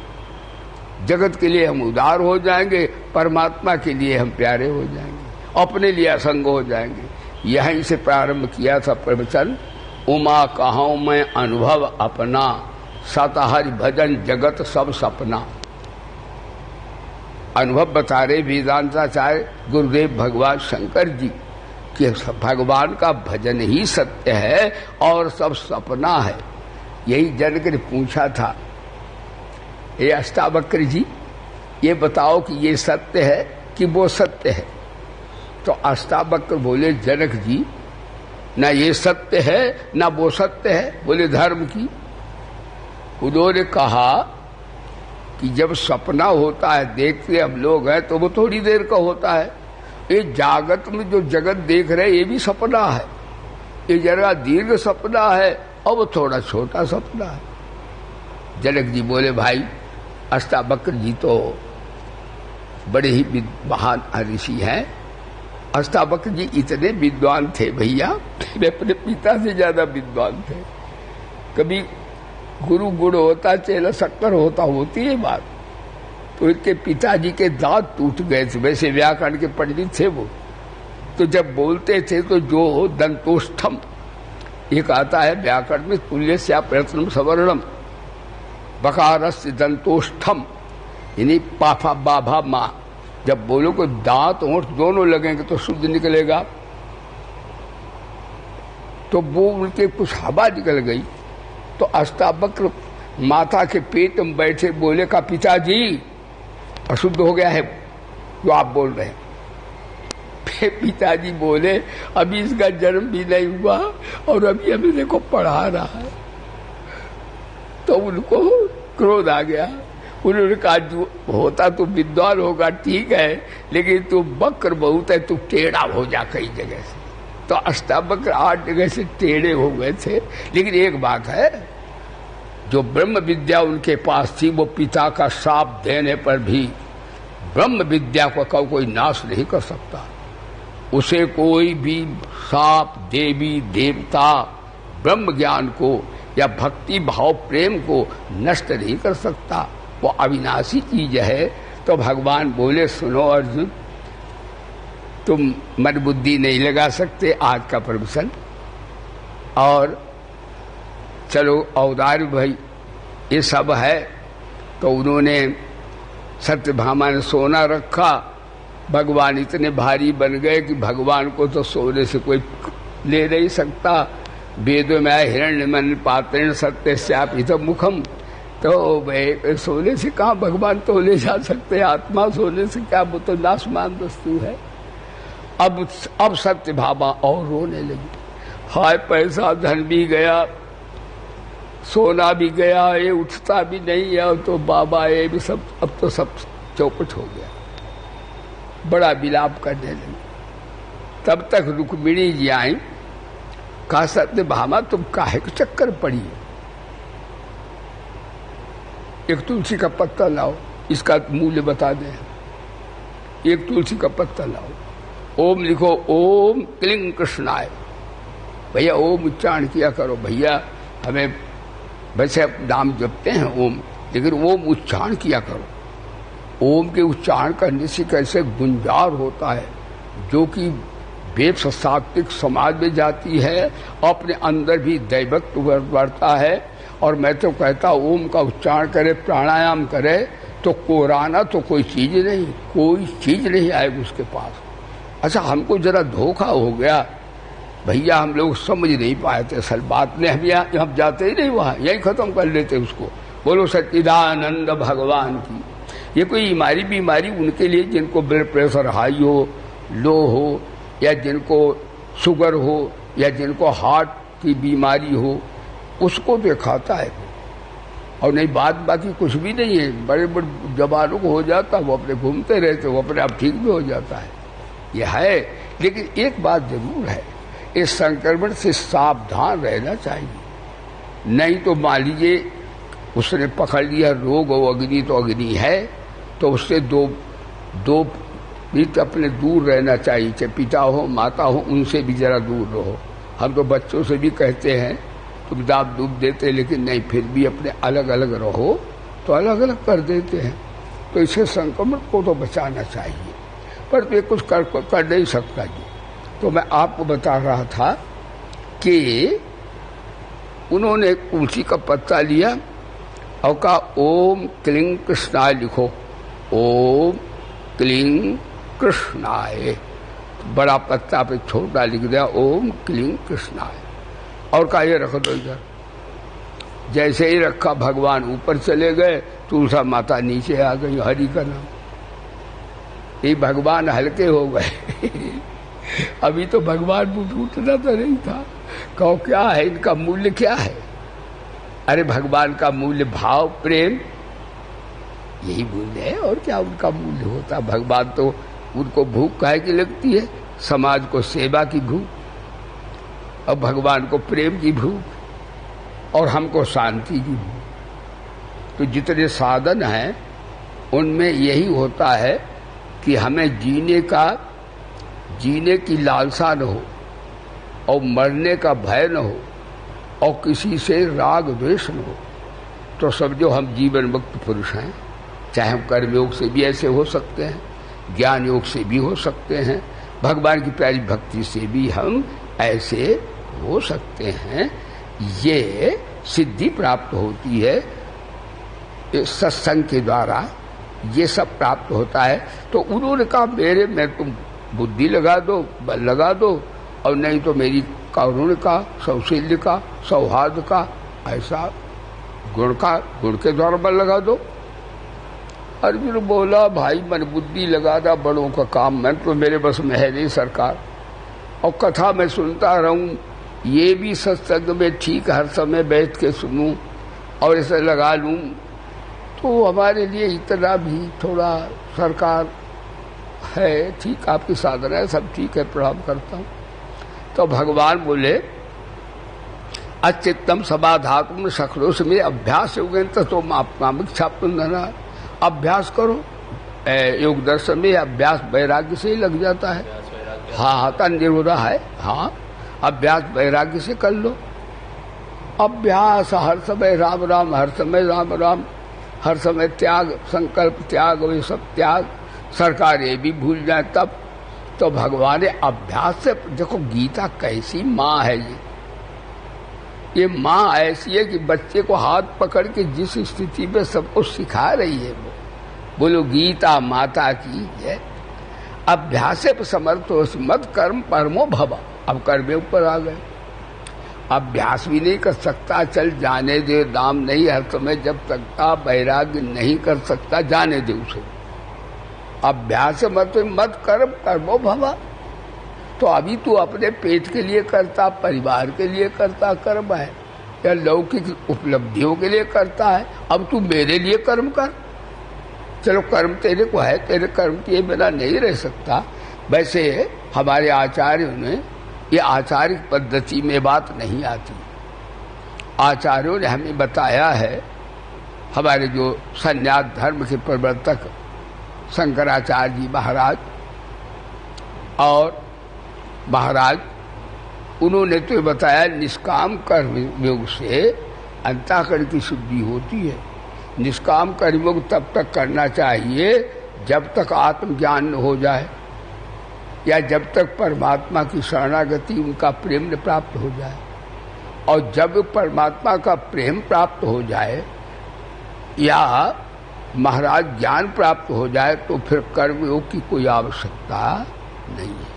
S1: जगत के लिए हम उदार हो जाएंगे, परमात्मा के लिए हम प्यारे हो जाएंगे, अपने लिए असंग हो जाएंगे। यहीं से प्रारंभ किया था प्रवचन। उमा कहूं मैं अनुभव अपना, सत हरि भजन जगत सब सपना। अनुभव बता रहे वेदांताचार्य गुरुदेव भगवान शंकर जी कि भगवान का भजन ही सत्य है और सब सपना है। यही जनक ने पूछा था, ये अष्टावक्र जी ये बताओ कि ये सत्य है कि वो सत्य है। तो अष्टावक्र बोले, जनक जी ना ये सत्य है ना वो सत्य है। बोले धर्म की। उन्होंने कहा कि जब सपना होता है, देखते हम लोग हैं तो वो थोड़ी देर का होता है। ये जागत में जो जगत देख रहे ये भी सपना है, ये जरा दीर्घ सपना है और वो थोड़ा छोटा सपना है। जनक जी बोले, भाई अष्टावक्र जी तो बड़े ही महान ऋषि हैं। अष्टावक्र जी इतने विद्वान थे भैया, अपने पिता से ज्यादा विद्वान थे। कभी गुरु गुड़ होता चेला शक्कर होता, होती है बात। तो इनके पिताजी के दांत टूट गए थे, वैसे व्याकरण के पंडित थे वो। तो जब बोलते थे तो जो दंतोष्ठम एक आता है व्याकरण में, तुल्य से प्रयत्न सवर्णम बकारस्य दंतोष्ठम, यानी पाफा बाभा माँ। जब बोलो को दांत ओंठ दोनों लगेंगे तो शुद्ध निकलेगा। तो वो उनके कुछ हवा निकल गई तो अष्टावक्र माता के पेट में बैठे बोले का पिताजी अशुद्ध हो गया है जो आप बोल रहे हैं। फिर पिताजी बोले, अभी इसका जन्म भी नहीं हुआ और अभी हमें देखो पढ़ा रहा है। तो उनको क्रोध आ गया। उन्होंने कहा, जो होता तो विद्वान होगा ठीक है, लेकिन तू बकर बहुत है, तू टेढ़ा हो जा कई जगह से। तो अष्टावक्र 8 जगह से टेढ़े हो गए थे। लेकिन एक बात है, जो ब्रह्म विद्या उनके पास थी वो पिता का श्राप देने पर भी ब्रह्म विद्या को कोई नाश नहीं कर सकता। उसे कोई भी श्राप देवी देवता ब्रह्म ज्ञान को या भक्ति भाव प्रेम को नष्ट नहीं कर सकता। वो अविनाशी चीज है। तो भगवान बोले, सुनो अर्जुन, तुम मन बुद्धि नहीं लगा सकते आज का प्रवचन, और चलो औदार्य भाई ये सब है। तो उन्होंने सत्यभामा ने सोना रखा। भगवान इतने भारी बन गए कि भगवान को तो सोने से कोई ले नहीं सकता। वेदों में आए हिरण्यमन पात्रेण सत्यस्यापितम मुखम। तो भाई सोने से कहाँ भगवान तो ले जा सकते, आत्मा सोने से क्या, वो तो नाशमान वस्तु है। अब सत्यभामा और रोने लगी, हाय पैसा धन भी गया, सोना भी गया, ये उठता भी नहीं है, तो बाबा ये भी सब, अब तो सब चौपट हो गया। बड़ा विलाप करने लगी। तब तक रुक्मिणी जी आई। कहा, सत्यभामा तुम काहे के चक्कर पड़ी, एक तुलसी का पत्ता लाओ, इसका मूल्य बता दें। एक तुलसी का पत्ता लाओ, ओम लिखो, ओम क्लीं कृष्णाय। भैया ओम उच्चारण किया करो भैया, हमें वैसे नाम जपते हैं ओम, लेकिन ओम उच्चारण किया करो। ओम के उच्चारण करने से कैसे गुंजार होता है, जो कि वेद सात्विक समाज में जाती है, अपने अंदर भी दैवत्व बढ़ता है। और मैं तो कहता ओम का उच्चारण करे, प्राणायाम करे, तो कोराना तो कोई चीज नहीं, कोई चीज नहीं आएगी उसके पास। अच्छा, हमको जरा धोखा हो गया भैया, हम लोग समझ नहीं पाए थे असल बात में। हम जाते ही नहीं वहां, यही खत्म कर लेते उसको। बोलो सच्चिदानंद भगवान की। ये कोई बीमारी उनके लिए जिनको ब्लड प्रेशर हाई हो, लो हो, या जिनको शुगर हो, या जिनको हार्ट की बीमारी हो, उसको दिखाता है। और नहीं बात बाकी कुछ भी नहीं है। बड़े बड़े जवानों को हो जाता, वो अपने घूमते रहते, वो अपने आप ठीक भी हो जाता है। यह है, लेकिन एक बात जरूर है, इस संक्रमण से सावधान रहना चाहिए। नहीं तो मान लीजिए उसने पकड़ लिया रोग और अग्नि, तो अग्नि है, तो उससे दो मिनट अपने दूर रहना चाहिए। चाहे पिता हो माता हो, उनसे भी जरा दूर रहो। हम तो बच्चों से भी कहते हैं तुम दाब दूब देते, लेकिन नहीं, फिर भी अपने अलग अलग रहो तो अलग अलग कर देते हैं। तो इसे संक्रमण को तो बचाना चाहिए, पर तो ये कुछ कर नहीं सकता जी। तो मैं आपको बता रहा था कि उन्होंने तुलसी का पत्ता लिया और कहा ओम क्लीं कृष्णाय लिखो, ओम क्लीं कृष्णाय। बड़ा पत्ता पे छोटा लिख दिया ओम क्लीं कृष्णाय, और कहा ये रख दो इधर। जैसे ही रखा भगवान ऊपर चले गए, तुलसा माता नीचे आ गई। हरि का नाम, ये भगवान हल्के हो गए। अभी तो भगवान उठना तो नहीं था। कहो क्या है इनका मूल्य, क्या है? अरे भगवान का मूल्य भाव, प्रेम, यही मूल्य है, और क्या उनका मूल्य होता? भगवान तो उनको भूख काहे की लगती है? समाज को सेवा की भूख, और भगवान को प्रेम की भूख, और हमको शांति की भूख। तो जितने साधन हैं उनमें यही होता है कि हमें जीने की लालसा न हो, और मरने का भय न हो, और किसी से राग द्वेष न हो, तो समझो हम जीवन मुक्त पुरुष हैं। चाहे हम कर्मयोग से भी ऐसे हो सकते हैं, ज्ञान योग से भी हो सकते हैं, भगवान की प्यारी भक्ति से भी हम ऐसे हो सकते हैं। ये सिद्धि प्राप्त होती है सत्संग के द्वारा, ये सब प्राप्त होता है। तो उन्होंने कहा मेरे में तुम बुद्धि लगा दो, बल लगा दो, और नहीं तो मेरी कारुण्य का, सौशील्य का, सौहार्द का, ऐसा गुण के द्वारा बल लगा दो। अर्जुन बोला भाई मन बुद्धि लगाना बड़ों का काम, मैं तो मेरे बस में है नहीं सरकार। और कथा मैं सुनता रहूं, ये भी सत्संग में ठीक हर समय बैठ के सुनूं और इसे लगा लूं, तो हमारे लिए इतना भी थोड़ा सरकार है। ठीक आपकी साधना है, सब ठीक है, प्रणाम करता हूं। तो भगवान बोले अचित्तम समाधातुम सखलोष में अभ्यास योगेन तो मामिक छापुंधना। अभ्यास करो, योग दर्शन में अभ्यास वैराग्य से ही लग जाता है। हाँ तन निरोधा है। हाँ अभ्यास वैराग्य से कर लो। अभ्यास हर समय राम राम, हर समय राम राम, हर समय त्याग, संकल्प त्याग, वे सब त्याग, सरकार ये भी भूल जाए तब। तो भगवान ने अभ्यास से, देखो गीता कैसी माँ है ये माँ ऐसी है कि बच्चे को हाथ पकड़ के जिस स्थिति में सबको सिखा रही है वो। बोलो गीता माता की जय। अभ्यास से समर्थो मत कर्म परमो भव। अब कर्म ऊपर आ गए, अभ्यास भी नहीं कर सकता, चल जाने दे, दाम नहीं हर समय जब तक का वैराग्य नहीं कर सकता, जाने दे उसे। अभ्यास मत कर्म कर्मो भव। तो अभी तू अपने पेट के लिए करता, परिवार के लिए करता कर्म है, या लौकिक उपलब्धियों के लिए करता है। अब तू मेरे लिए कर्म कर। चलो कर्म तेरे को है, तेरे कर्म किए बिना नहीं रह सकता। वैसे हमारे आचार्यों ने, ये आचार्य पद्धति में बात नहीं आती। आचार्यों ने हमें बताया है, हमारे जो संन्यास धर्म के प्रवर्तक शंकराचार्य जी महाराज और महाराज, उन्होंने तो बताया निष्काम कर्म योग से अंतःकरण की शुद्धि होती है। निष्काम कर्मयोग तब तक करना चाहिए जब तक आत्मज्ञान न हो जाए, या जब तक परमात्मा की शरणागति, उनका प्रेम न प्राप्त हो जाए। और जब परमात्मा का प्रेम प्राप्त हो जाए या महाराज ज्ञान प्राप्त हो जाए, तो फिर कर्मयोग की कोई आवश्यकता नहीं है।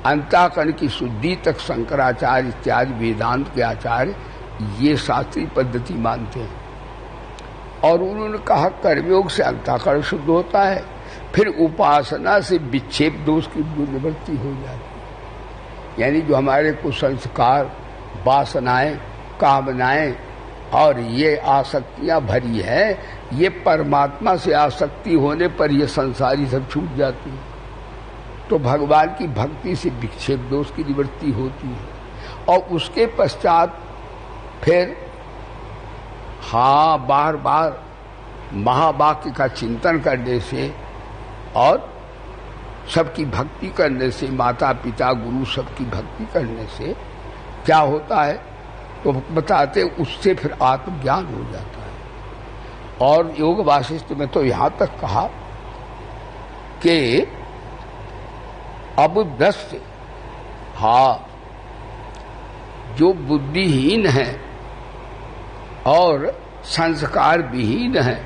S1: अंतःकरण की शुद्धि तक शंकराचार्य इत्यादि वेदांत के आचार्य ये शास्त्रीय पद्धति मानते हैं। और उन्होंने कहा कर्मयोग से अंतःकरण शुद्ध होता है, फिर उपासना से विक्षेप दोष की निवृत्ति हो जाती है। यानी जो हमारे कुछ संस्कार, वासनाएं, कामनाएं और ये आसक्तियां भरी है, ये परमात्मा से आसक्ति होने पर ये संसारी सब छूट जाती है। तो भगवान की भक्ति से विक्षेप दोष की निवृत्ति होती है। और उसके पश्चात फिर हाँ बार बार महावाक्य का चिंतन करने से और सबकी भक्ति करने से, माता पिता गुरु सबकी भक्ति करने से क्या होता है तो बताते उससे फिर आत्मज्ञान हो जाता है। और योग वासिष्ठ में तो यहां तक कहा कि अबुद्धस्य, हाँ, जो बुद्धिहीन है और संस्कार विहीन है,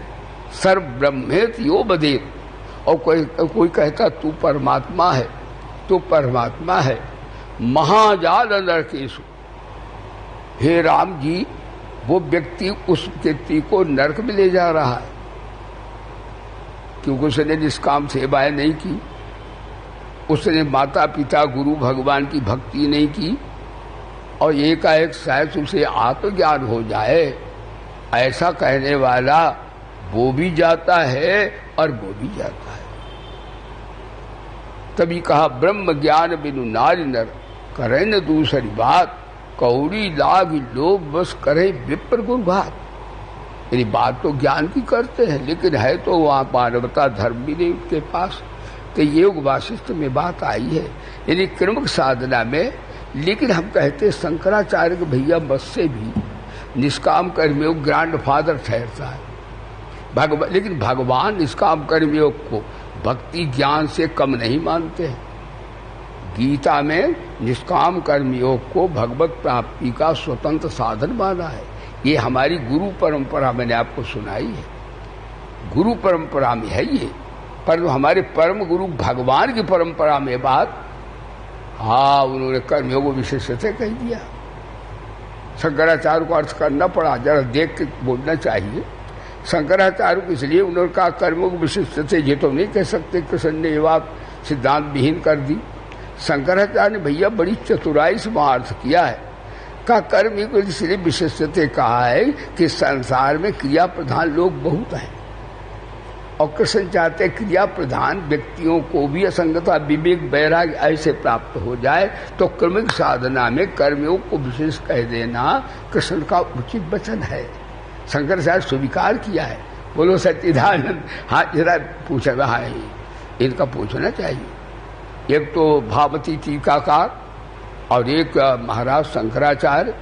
S1: सर्व ब्रह्मेत यो बदेत, और कोई कहता तू परमात्मा है, तू परमात्मा है, महाजाल नरकेशु, हे राम जी, वो व्यक्ति उस व्यक्ति को नरक में ले जा रहा है, क्योंकि उसने निष्काम सेवाएं नहीं की, उसने माता पिता गुरु भगवान की भक्ति नहीं की, और एकाएक शायद उसे आत्मज्ञान हो जाए, ऐसा कहने वाला वो भी जाता है और वो भी जाता है। तभी कहा ब्रह्म ज्ञान बिनु नारी नर, करे न दूसरी बात, कौड़ी लाग लोग बस करे विप्र गुरघात। यानी बात तो ज्ञान की करते हैं, लेकिन है तो वहां मानवता धर्म भी नहीं उनके पास। तो योग वासिष्ठ में बात आई है, यानी क्रमक साधना में। लेकिन हम कहते शंकराचार्य के भैया बस से भी निष्काम कर्मयोग ग्रैंड फादर ठहरता है, लेकिन भगवान निष्काम कर्मयोग को भक्ति ज्ञान से कम नहीं मानते हैं। गीता में निष्काम कर्मयोग को भगवत प्राप्ति का स्वतंत्र साधन माना है। ये हमारी गुरु परंपरा मैंने आपको सुनाई है, गुरु परंपरा में है ये। पर हमारे परम गुरु भगवान की परंपरा में बात, हाँ, उन्होंने कर्मयोग विशेष से कह दिया। शंकराचार्य को अर्थ करना पड़ा, जरा देख के बोलना चाहिए। शंकराचार्य को इसलिए उन्होंने कहा कर्मयोग विशिष्ट से, ये तो नहीं कह सकते कृष्ण ने ये बात सिद्धांत विहीन कर दी। शंकराचार्य ने भैया बड़ी चतुराई से वहां अर्थ किया है। का कर्म को इसलिए विशिष्टते कहा है कि संसार में क्रिया प्रधान लोग बहुत हैं, और कृष्ण चाहते क्रिया प्रधान व्यक्तियों को भी असंगता विवेक वैराग्य ऐसे प्राप्त हो जाए। तो क्रमिक साधना में कर्मयोग को विशेष कह देना कृष्ण का उचित वचन है। शंकराचार्य स्वीकार किया है। बोलो सच्चिदानंद। हाँ, जरा पूछा, हाँ, इनका पूछना चाहिए। एक तो भावती टीकाकार और एक महाराज शंकराचार्य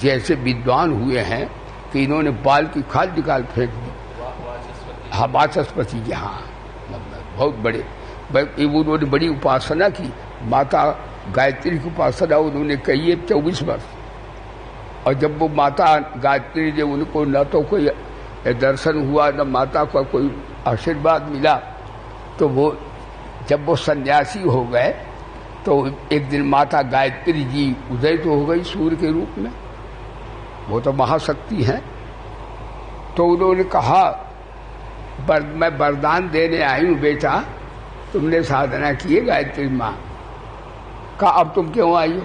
S1: जैसे विद्वान हुए हैं कि इन्होंने बाल की खाल निकाल फेंक दी। हाँ, वाचस्पति जी, हाँ, बहुत बड़े, उन्होंने बड़ी उपासना की, माता गायत्री की उपासना उन्होंने कही है 24 वर्ष। और जब वो माता गायत्री ने उनको न तो कोई दर्शन हुआ न माता का कोई आशीर्वाद मिला, तो वो जब वो सन्यासी हो गए तो एक दिन माता गायत्री जी उदय तो हो गई सूर्य के रूप में, वो तो महाशक्ति हैं। तो उन्होंने कहा मैं वरदान देने आई हूं बेटा, तुमने साधना की है गायत्री माँ। कहा अब तुम क्यों आई हो?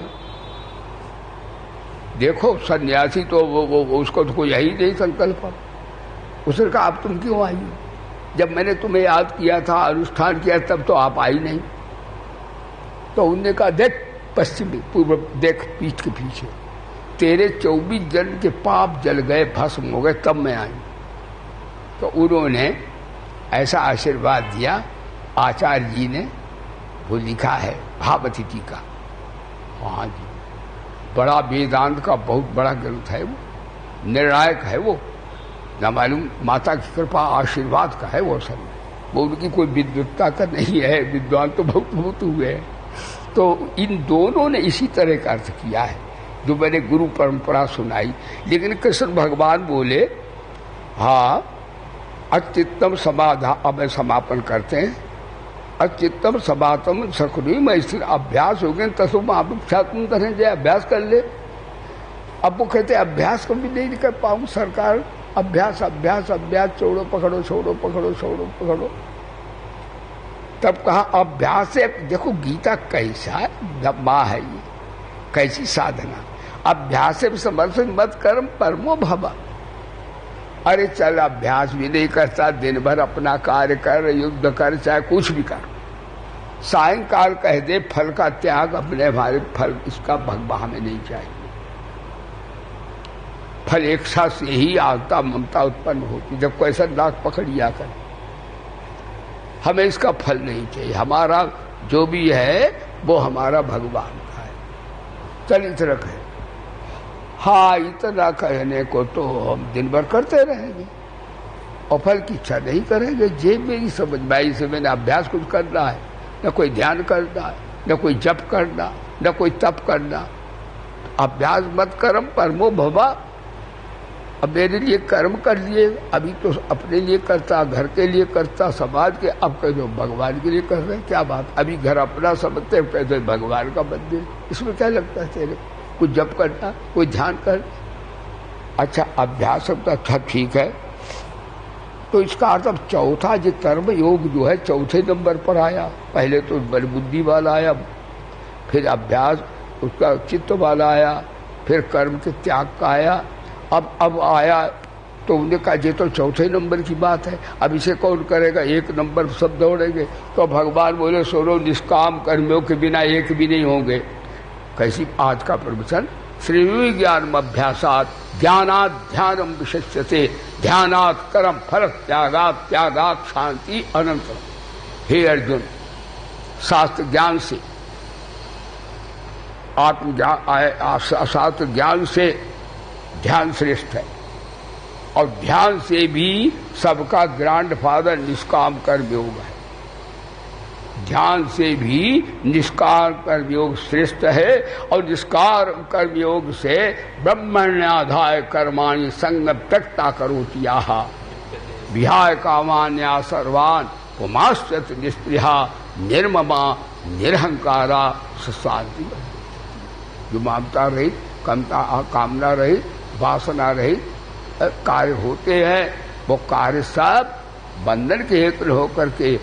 S1: देखो सन्यासी तो वो उसको तो कोई यही नहीं संकल्प। उसने कहा अब तुम क्यों आई हो? जब मैंने तुम्हें याद किया था, अनुष्ठान किया, तब तो आप आई नहीं। तो उनने कहा देख पश्चिम पूर्व देख पीठ के पीछे, तेरे 24 जन्म के पाप जल गए, भस्म हो गए, तब मैं आई। तो उन्होंने ऐसा आशीर्वाद दिया। आचार्य जी ने वो लिखा है भावती टीका। हाँ जी, बड़ा वेदांत का बहुत बड़ा ग्रंथ है, वो निर्णायक है। वो न मालूम माता की कृपा आशीर्वाद का है वो सब, वो उनकी कोई विद्वत्ता का नहीं है, विद्वान तो बहुत हुए हैं। तो इन दोनों ने इसी तरह का अर्थ किया है जो मैंने गुरु परंपरा सुनाई। लेकिन कृष्ण भगवान बोले, हाँ, अचित्तम समाधा, अब समापन करते हैं। अचित्तम समातम सखुरी में स्थिर अभ्यास हो गए, तसुम अभिक्षा तुम तरह जो अभ्यास कर ले। अब वो कहते अभ्यास कभी नहीं कर पाऊं सरकार, अभ्यास अभ्यास अभ्यास, छोड़ो पकड़ो छोड़ो पकड़ो छोड़ो पकड़ो। तब कहा अभ्यास से, देखो गीता कैसा माँ है, ये कैसी साधना। अभ्यास से समर्थ मत कर्म परमो भव। अरे चल अभ्यास भी नहीं करता, दिन भर अपना कार्य कर, युद्ध कर, चाहे कुछ भी कर, सायंकाल कह दे फल का त्याग, अपने हमारे फल इसका भगवा हमें नहीं चाहिए। फल इच्छा से ही आता ममता उत्पन्न होती, जब कोई ऐसा नाक पकड़िया कर, हमें इसका फल नहीं चाहिए, हमारा जो भी है वो हमारा भगवान का है। चल इतना है। हाँ इतना कहने को तो हम दिन भर करते रहेंगे और फल की इच्छा नहीं करेंगे। जे मेरी समझ में आई से मैंने अभ्यास कुछ करना है, न कोई ध्यान करना है, न कोई जप करना, न कोई तप करना। अभ्यास मत कर्म परमो भवा। अब मेरे लिए कर्म कर लिए, अभी तो अपने लिए करता, घर के लिए करता, समाज के, अब कह दो भगवान के लिए कर रहे। क्या बात, अभी घर अपना समझते हैं, कह दो भगवान का मंदिर, इसमें क्या लगता है तेरे? कुछ जप करना, कोई ध्यान कर। अच्छा अभ्यास सब तो अच्छा ठीक है, तो इसका अर्थ अब चौथा जो कर्म योग जो है चौथे नंबर पर आया। पहले तो बल बुद्धि वाला आया, फिर अभ्यास उसका चित्त वाला आया, फिर कर्म के त्याग का आया, अब आया तो उन्होंने कहा ये तो चौथे नंबर की बात है, अब इसे कौन करेगा, एक नंबर सब दौड़ेंगे। तो भगवान बोले सुनो निष्काम कर्मियों के बिना एक भी नहीं होंगे। कैसी आज का प्रवचन, श्री ज्ञानम अभ्यासात ज्ञानात ध्यानम विशिष्यते ध्यानात कर्म फल त्यागात त्यागात शांति अनंतरम। हे अर्जुन, शास्त्र ज्ञान से आत्मज्ञान, शास्त्र ज्ञान से ध्यान श्रेष्ठ है, और ध्यान से भी सबका ग्रैंड फादर निष्काम कर्म योग है। ध्यान से भी निष्काम कर्मयोग श्रेष्ठ है, और निष्काम कर्मयोग से ब्रह्मण्याधाय कर्माणि संग त्यक्ता करोति याः विहाय कामान्या सर्वान् पुमाश्चत निस्पृहा निर्ममा निरहंकारा शांति। जो ममता रहित, कामना रहित, वासना रहित कार्य होते हैं, वो कार्य सब बंधन के हेतु होकर के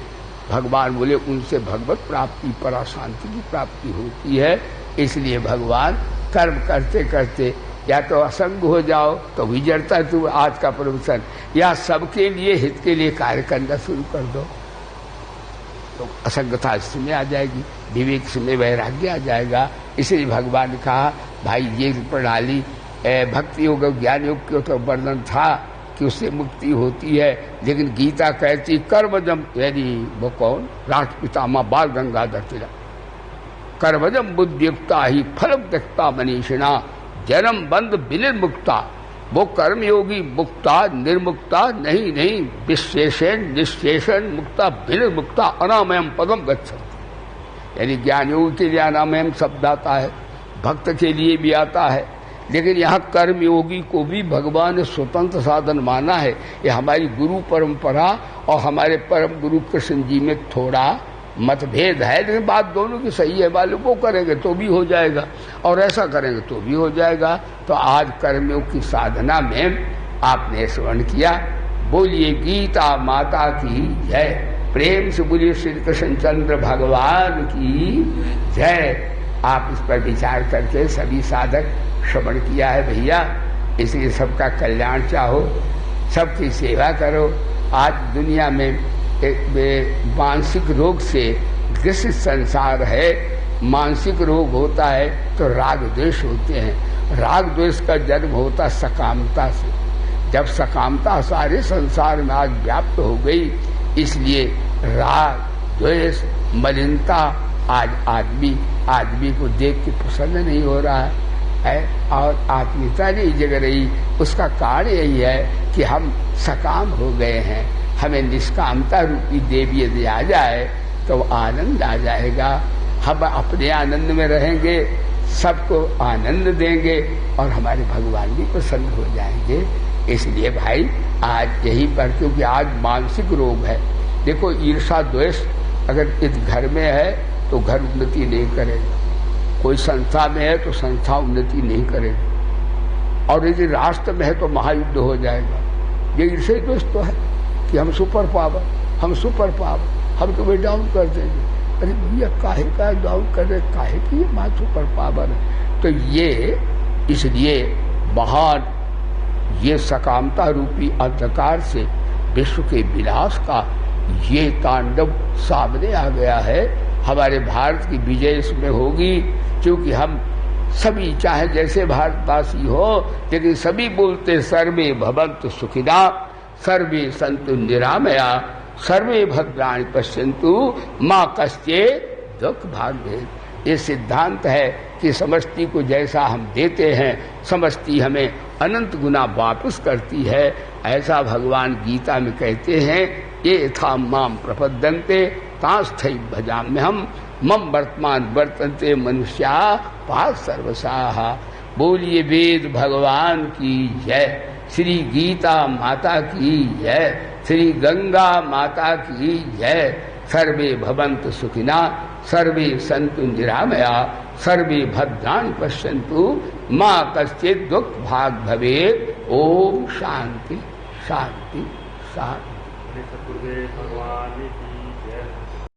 S1: भगवान बोले उनसे भगवत प्राप्ति परा शांति की प्राप्ति होती है। इसलिए भगवान कर्म करते करते या तो असंग हो जाओ तो विजड़ता तू आज का प्रवचन, या सबके लिए हित के लिए कार्य करना शुरू कर दो तो असंगता इसमें आ जाएगी, विवेक में वैराग्य आ जाएगा। इसलिए भगवान ने कहा भाई ये प्रणाली भक्ति योग ज्ञान योग का तो वर्णन था कि उससे मुक्ति होती है, लेकिन गीता कहती कर्मजम, यानी वो कौन, राष्ट्रपितामह बाल गंगाधर तिलक, कर्मजम बुद्धियुक्ता ही फलम त्यक्ता मनीषिणा जन्म बंध विनिर्मुक्ता। वो कर्मयोगी मुक्ता निर्मुक्ता नहीं, विशेषण निशेषण मुक्ता विनिर्मुक्ता अनामयम पदम गच्छन्ति। यानी ज्ञान योग के लिए अनामयम शब्द आता है, भक्त के लिए भी आता है, लेकिन यहाँ कर्मयोगी को भी भगवान ने स्वतंत्र साधन माना है। ये हमारी गुरु परंपरा और हमारे परम गुरु कृष्ण जी में थोड़ा मतभेद है, लेकिन बात दोनों की सही है। वाले को करेंगे तो भी हो जाएगा और ऐसा करेंगे तो भी हो जाएगा। तो आज कर्मयोग की साधना में आपने श्रवण किया। बोलिए गीता माता की जय, प्रेम से बोलिए श्री कृष्ण चंद्र भगवान की जय। आप इस पर विचार करके सभी साधक श्रवण किया है भैया, इसलिए सबका कल्याण चाहो, सबकी सेवा करो। आज दुनिया में मानसिक रोग से ग्रसित संसार है। मानसिक रोग होता है तो राग द्वेष होते हैं। राग द्वेष का जन्म होता सकामता से। जब सकामता सारे संसार में आज व्याप्त हो गई, इसलिए राग द्वेष मलिनता आज आदमी को देख के पसंद नहीं हो रहा है और आत्मीयता नहीं जग रही। उसका कारण यही है कि हम सकाम हो गए हैं। हमें निष्कामता रूपी देवी यदि आ जाए तो आनंद आ जाएगा। हम अपने आनंद में रहेंगे, सबको आनंद देंगे और हमारे भगवान भी प्रसन्न हो जाएंगे। इसलिए भाई आज यही पर, क्योंकि आज मानसिक रोग है। देखो ईर्षा द्वेष अगर इस घर में है तो घर उन्नति नहीं करेगा, कोई संस्था में है तो संस्था उन्नति नहीं करेगी, और यदि राष्ट्र में है तो महायुद्ध हो जाएगा। ये ईर्ष्या द्वेष तो है कि हम सुपर पावर, हम तुम्हें डाउन कर देंगे। अरे भैया काहे का डाउन कर रहे, काहे की ये माँ सुपर पावर है। तो ये इसलिए महान ये सकामता रूपी अंधकार से विश्व के विनाश का ये तांडव सामने आ गया है। हमारे भारत की विजय इसमें होगी, क्योंकि हम सभी चाहे जैसे भारतवासी हो, लेकिन सभी बोलते सर्वे भवन्तु सुखिना सर्वे सन्तु निरामया सर्वे भद्राणि पश्यन्तु मां कश्चित् दुःख भाग्। ये सिद्धांत है कि समष्टि को जैसा हम देते हैं समष्टि हमें अनंत गुना वापस करती है। ऐसा भगवान गीता में कहते हैं, ये था माम प्रपद्यन्ते तास्थै भजाम्य हम मम वर्तमान वर्तन्ते मनुष्या पार्थ सर्वसाः। बोलिए वेद भगवान की जय, श्री गीता माता की जय, श्री गंगा माता की जय। सर्वे भवन्तु सुखिना, सर्वे सन्तु निरामया, सर्वे भद्राणि पश्यन्तु, मा कश्चित् दुःख भाग भवेत्। ओम शांति शांति शांति।
S2: भगवान